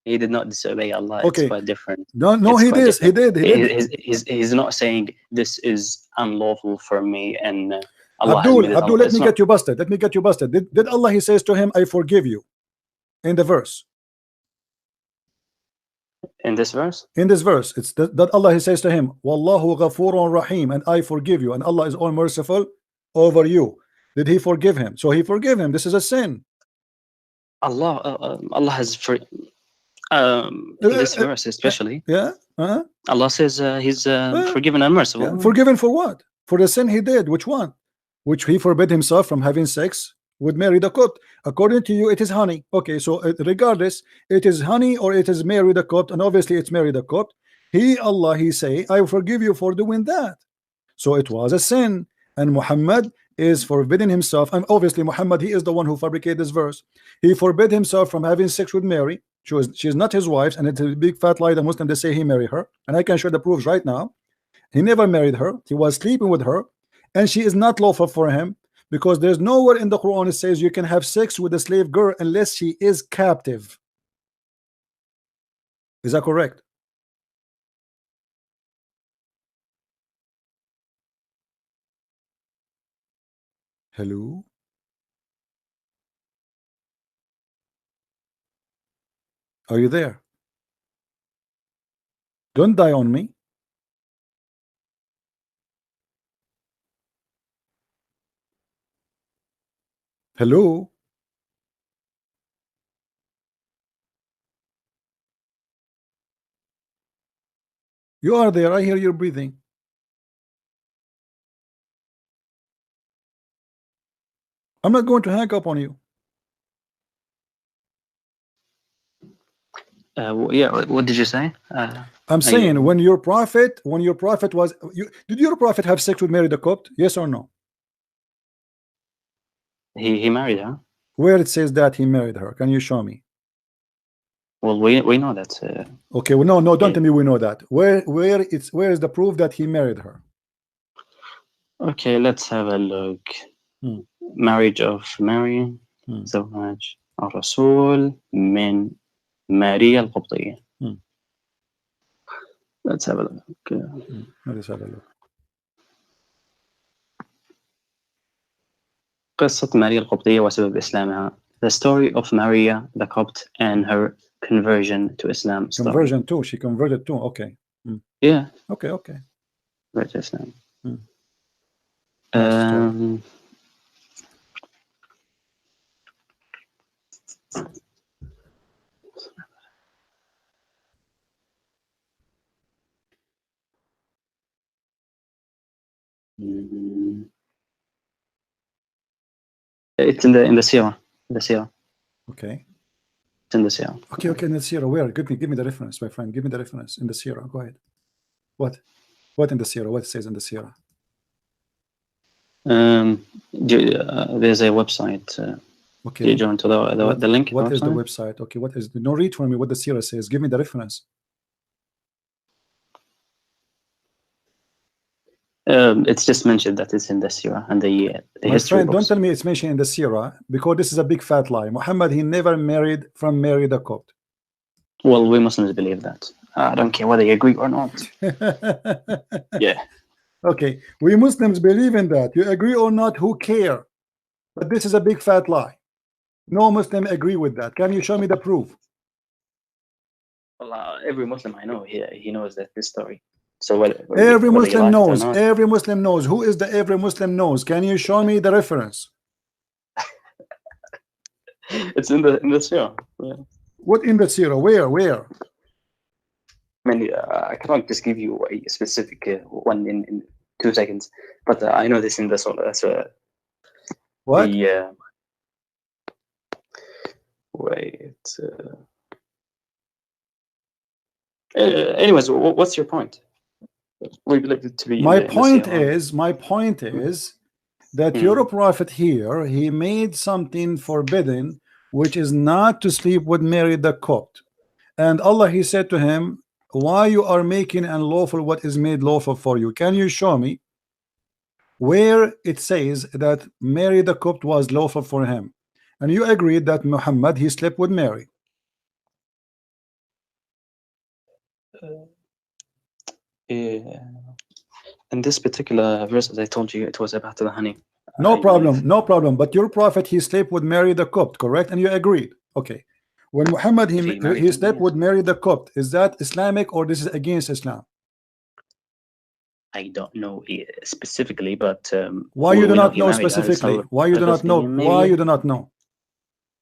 He did not disobey Allah. Okay. It's quite different. No, he did. He did. He's not saying this is unlawful for me and Allah. Abdul, let me get you busted. Did Allah, he says to him, I forgive you, in the verse? In this verse? In this verse, it's that Allah, he says to him, Wallahu ghafurun rahim, and I forgive you, and Allah is all merciful over you. Did he forgive him? So he forgive him. This is a sin. Allah has in this verse especially. Allah says he's forgiven and merciful. Yeah. Forgiven for what? For the sin he did. Which one? Which he forbid himself from having sex with Mary the Copt. According to you, it is honey. Okay, so regardless, it is honey or it is Mary the Copt, and obviously it's Mary the Copt. Allah, he say, I forgive you for doing that. So it was a sin, and Muhammad is forbidding himself, and obviously Muhammad, he is the one who fabricated this verse. He forbid himself from having sex with Mary. She is not his wife, and it's a big fat lie. The Muslim, they say he married her, and I can show the proofs right now. He never married her. He was sleeping with her, and she is not lawful for him, because there's nowhere in the Quran it says you can have sex with a slave girl unless she is captive. Is that correct? Hello? Are you there? Don't die on me. Hello? You are there. I hear you breathing. I'm not going to hang up on you. Yeah, what did you say? I'm saying when your prophet was, did your prophet have sex with Mary the Copt? Yes or no? He married her. Where it says that he married her? Can you show me? Well, we know that. Okay, well, no, don't tell me we know that. Where is the proof that he married her? Okay, let's have a look. Marriage of Mary, زواج الرسول من ماريا القبطية. Let's have a look. Let's have a look. قصة ماريا القبطية وسبب إسلامها. The story of Maria the Copt and her conversion to Islam. Conversion too. She converted too. Okay. Yeah. Okay. Converted to Islam. It's in the Sirah. Okay. It's in the Sirah. Okay, in the Sirah. Where? Give me the reference, my friend. Give me the reference in the Sirah. Go ahead. What in the Sirah? What it says in the Sirah? There's a website. Okay. Do you join to the link? What is the website? Okay, what is? No, read for me what the Sirah says. Give me the reference. It's just mentioned that it's in the Sirah and the my history friend, books. don't tell me it's mentioned in the Sirah, because this is a big fat lie. Muhammad, he never married from Mary the Copt. Well, we Muslims believe that. I don't care whether you agree or not. Yeah. Okay, we Muslims believe in that. You agree or not, who care? But this is a big fat lie. No Muslim agree with that. Can you show me the proof? Well, every Muslim I know, he knows that this story. So every Muslim knows. Every Muslim knows. Who is the every Muslim knows? Can you show me the reference? It's in the Sirah. Yeah. What in the Sirah? Where? I mean, I cannot just give you a specific one in 2 seconds, but I know this in the Surah. That's what? Wait. Anyways, what's your point? We believe it to be. My point is that your prophet here, he made something forbidden, which is not to sleep with Mary the Copt. And Allah, he said to him, why you are making unlawful what is made lawful for you? Can you show me where it says that Mary the Copt was lawful for him? And you agreed that Muhammad, he slept with Mary. In this particular verse, as I told you, it was about the honey. No problem. But your prophet, he slept with Mary the Copt, correct? And you agreed. Okay. When Muhammad, he slept with Mary the Copt, is that Islamic or this is against Islam? I don't know specifically, but why you do not know specifically? Why you do not know? Why you do not know?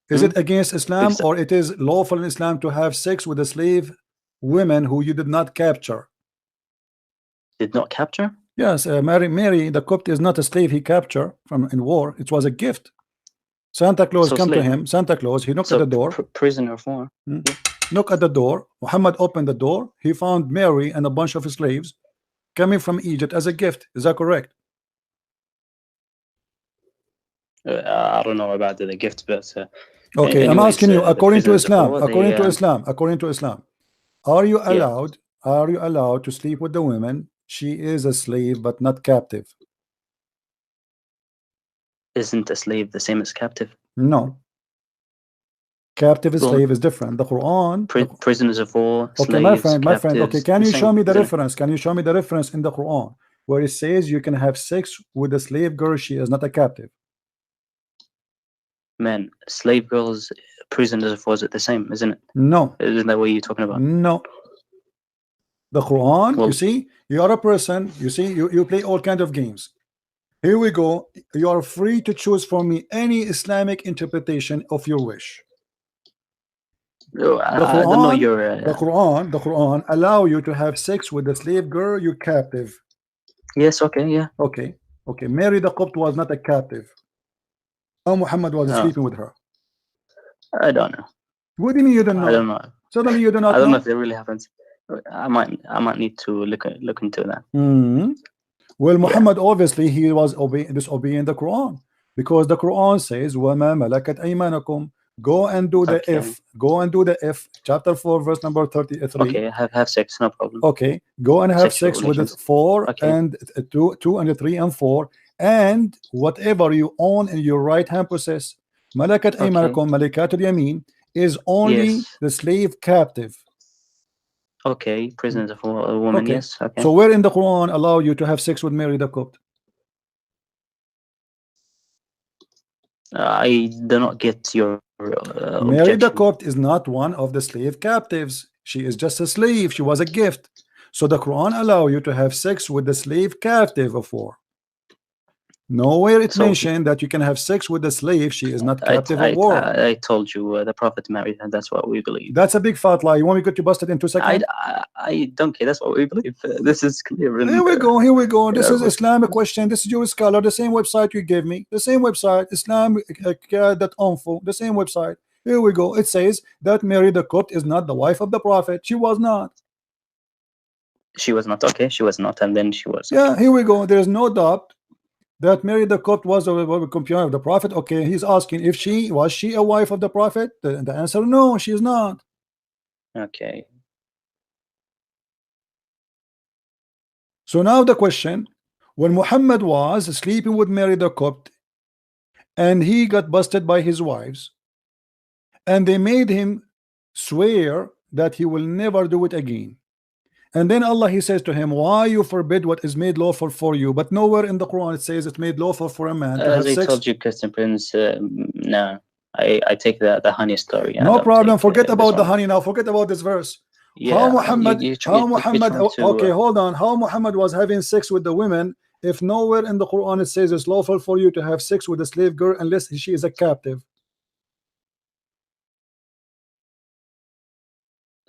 Is it against Islam, or it is lawful in Islam to have sex with a slave women who you did not capture? Did not capture? Yes, Mary the Copt is not a slave he captured from in war. It was a gift. Santa Claus come to him. Santa Claus, he knocked at the door. Prisoner of war. Knock at the door. Muhammad opened the door. He found Mary and a bunch of slaves coming from Egypt as a gift. Is that correct? I don't know about the gift, but okay. Anyways, I'm asking you, according to Islam, according to Islam, are you allowed? Are you allowed to sleep with the women? She is a slave, but not captive. Isn't a slave the same as captive? No. Captive and slave is different. The Quran. Prisoners of war. Okay, slaves, my friend. Okay, can you show me the reference? Can you show me the reference in the Quran where it says you can have sex with a slave girl? She is not a captive. Man, slave girls, prisoners of war is the same, isn't it? No. Isn't that what you're talking about? No. The Quran, you see, you are a person, you see, you play all kinds of games. Here we go. You are free to choose for me any Islamic interpretation of your wish. I don't know your. The Quran allow you to have sex with the slave girl, you captive. Yes. Okay. Yeah. Okay. Mary the Copt was not a captive. How Muhammad was sleeping with her? I don't know. What do you mean you don't know? I don't know. Suddenly you do not know. I don't know if it really happens. I might need to look into that. Well, Muhammad obviously he was disobeying the Quran, because the Quran says وَمَا مَلَكَتْ أَيْمَانُكُمْ. Go and do the if. Chapter 4 verse number 33. Okay, have sex, no problem. Okay, go and have sex with it 4 and 2 and 3 and 4, and whatever you own in your right hand possess. Malakat Aymanakum, Malikatul Yamin is only the slave captive. Okay, prisoners of a woman. Okay. Yes. Okay. So where in the Quran allow you to have sex with Mary the Copt? I do not get your Mary the Copt is not one of the slave captives. She is just a slave. She was a gift. So the Quran allow you to have sex with the slave captive of war. Nowhere it mentioned that you can have sex with the slave. She is not captive of war. I told you the Prophet married her. That's what we believe. That's a big fat lie. You want me to get you busted in 2 seconds? I don't care. That's what we believe. This is clear. Here we go. Here we go. This is Islamic question. This is your scholar. The same website you gave me. The same website. Islam.info. The same website. Here we go. It says that Mary the Copt is not the wife of the Prophet. She was not. She was not. Okay. She was not. And then she was. Yeah. Here we go. There is no doubt that Mary the Copt was a companion of the Prophet. Okay, he's asking if she was a wife of the Prophet. The answer, no, she is not. Okay. So now the question: when Muhammad was sleeping with Mary the Copt, and he got busted by his wives, and they made him swear that he will never do it again. And then Allah, he says to him, why you forbid what is made lawful for you? But nowhere in the Quran it says it's made lawful for a man to have sex. As I told you, Christian Prince, no, I take the honey story. No problem. Forget about the honey now. Forget about this verse. Yeah, how Muhammad, okay, hold on. How Muhammad was having sex with the women if nowhere in the Quran it says it's lawful for you to have sex with a slave girl unless she is a captive?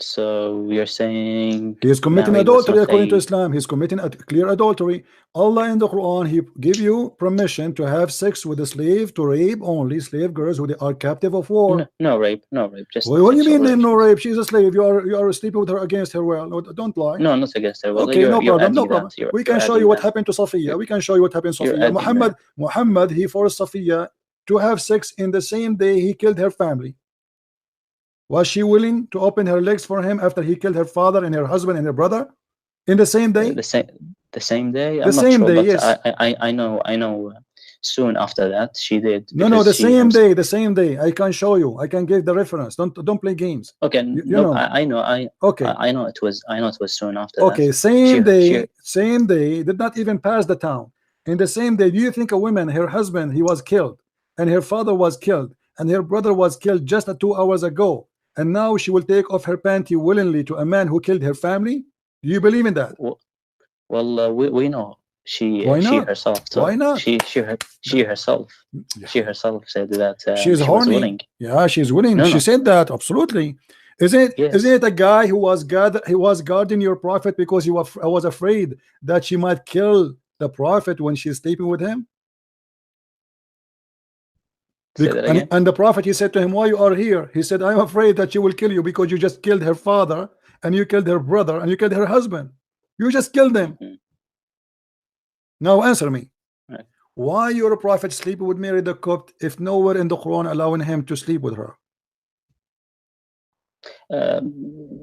So you're saying he is committing adultery according to Islam. He's committing a clear adultery. Allah in the Quran, he give you permission to have sex with a slave, to rape only slave girls who they are captive of war. No rape. Just what do you mean no rape? She's a slave. You are sleeping with her against her will. No, don't lie. No, not against her will. Okay, no problem. We can show you what happened to Safiya. We can show you what happened to Safiya. Muhammad, he forced Safiya to have sex in the same day he killed her family. Was she willing to open her legs for him after he killed her father and her husband and her brother in the same day? The same day. The same day. Yes. I know. Soon after that, she did. No. The same day. The same day. I can show you. I can give the reference. Don't play games. Okay. You know. I know. Okay. I know it was soon after. Okay. Same day. Same day. Did not even pass the town. In the same day, do you think a woman, her husband, he was killed, and her father was killed, and her brother was killed just 2 hours ago, and now she will take off her panty willingly to a man who killed her family? Do you believe in that? Well, we know she herself. So why not? She herself. Yeah. She herself said that she's horny. Willing. Yeah, she's willing. She said that absolutely. Is it a guy who was guarding your prophet because he was afraid that she might kill the prophet when she's sleeping with him? And the prophet, he said to him, why you are here? He said, I'm afraid that she will kill you because you just killed her father and you killed her brother and you killed her husband. You just killed them. Now answer me. Right. Why your prophet sleeping with Mary the Copt if nowhere in the Quran allowing him to sleep with her?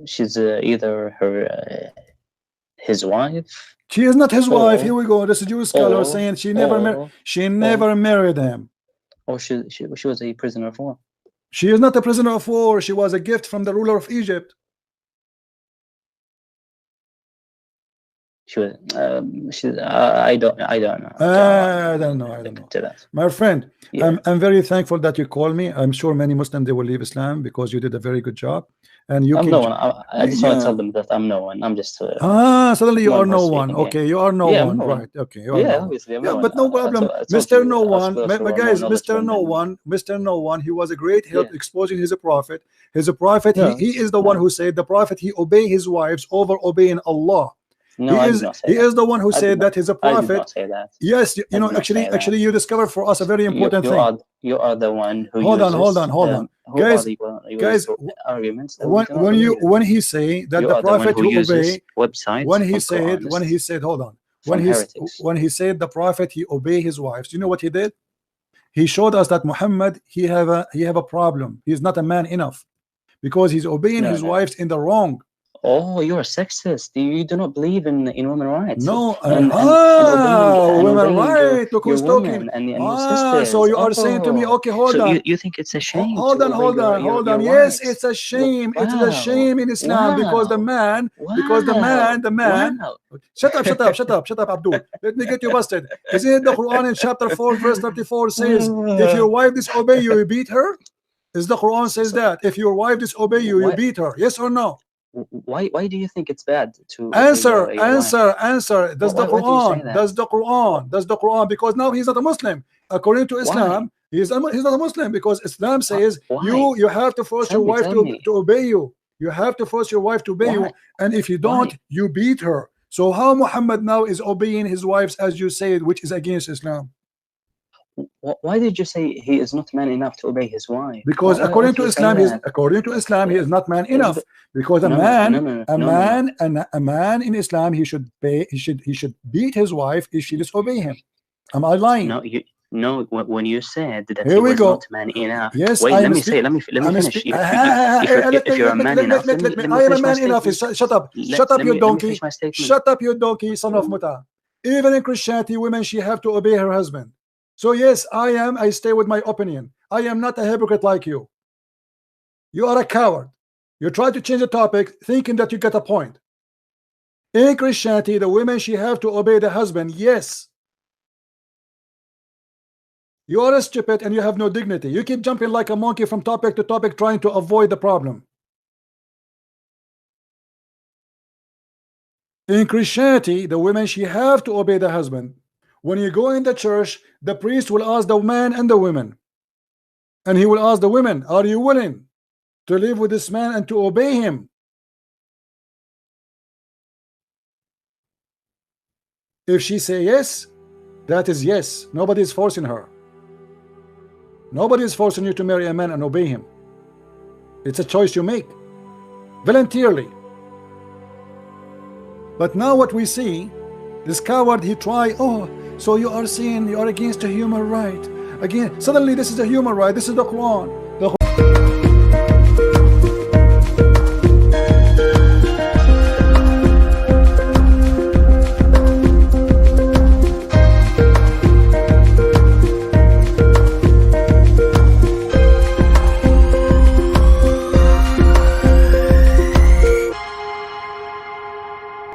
She's either his wife. She is not his wife. Here we go. This is Jewish scholar saying she never married him. Or she was a prisoner of war. She is not a prisoner of war. She was a gift from the ruler of Egypt. She was. I don't know. I don't know. My friend, I'm very thankful that you called me. I'm sure many Muslims, they will leave Islam because you did a very good job. and you I'm no one. I just want to tell them that I'm no one. I'm just suddenly you are no one. Okay, you are no one, right? Okay, you are no obviously, I'm one. no but one. no problem, Mr. No One. Guys, Mr. No One, Mr. No One, he was a great help exposing his prophet. His prophet, he is the one who said the prophet, he obey his wives over obeying Allah. No, he is the one who said that he's a prophet. I did not say that. Yes, you know, actually you discovered for us a very important thing. You are the one who hold on, guys, arguments when he say that the prophet who obey websites, when he said hold on, when he said the prophet he obey his wives, you know what he did? He showed us that Muhammad he have a problem. He's not a man enough because he's obeying his wives in the wrong. Oh, you're a sexist. You do not believe in women rights. No, women rights. Look who's talking. So you are saying to me, okay, hold on. You think it's a shame? Hold on. Yes, it's a shame. Wow. It's a shame in Islam because the man, Shut up, Abdul. Let me get you busted. Isn't it the Quran in chapter 4, verse 34 says, if your wife disobey you, you beat her? Is the Quran says that if your wife disobey you, you beat her? Yes or no? Why do you think it's bad to answer? Does the Quran, because now he's not a Muslim according to Islam. He's not a Muslim because Islam says you have to force your wife to obey you. You have to force your wife to obey you, and if you don't, you beat her. So how Muhammad now is obeying his wives as you said, which is against Islam? Why did you say he is not man enough to obey his wife? Because according to Islam, he is not man enough. Because a man in Islam, he should beat his wife if she disobey him. Am I lying? No, when you said that he was not man enough. Yes, wait, let me finish. If you're a man enough, I am a man enough. Shut up, you donkey. Shut up, you donkey, son of Muta. Even in Christianity, women she have to obey her husband. So yes, I stay with my opinion. I am not a hypocrite like you. You are a coward. You try to change the topic thinking that you get a point. In Christianity, the women she have to obey the husband. Yes. You are stupid and you have no dignity. You keep jumping like a monkey from topic to topic trying to avoid the problem. In Christianity, the women she have to obey the husband. When you go in the church, the priest will ask the man and the women, and he will ask the women, are you willing to live with this man and to obey him? If she say yes, that is yes. Nobody is forcing her. Nobody is forcing you to marry a man and obey him. It's a choice you make voluntarily. But now what we see, this coward, he try, so you are saying you are against the human right. Again, suddenly this is a human right. This is the Quran.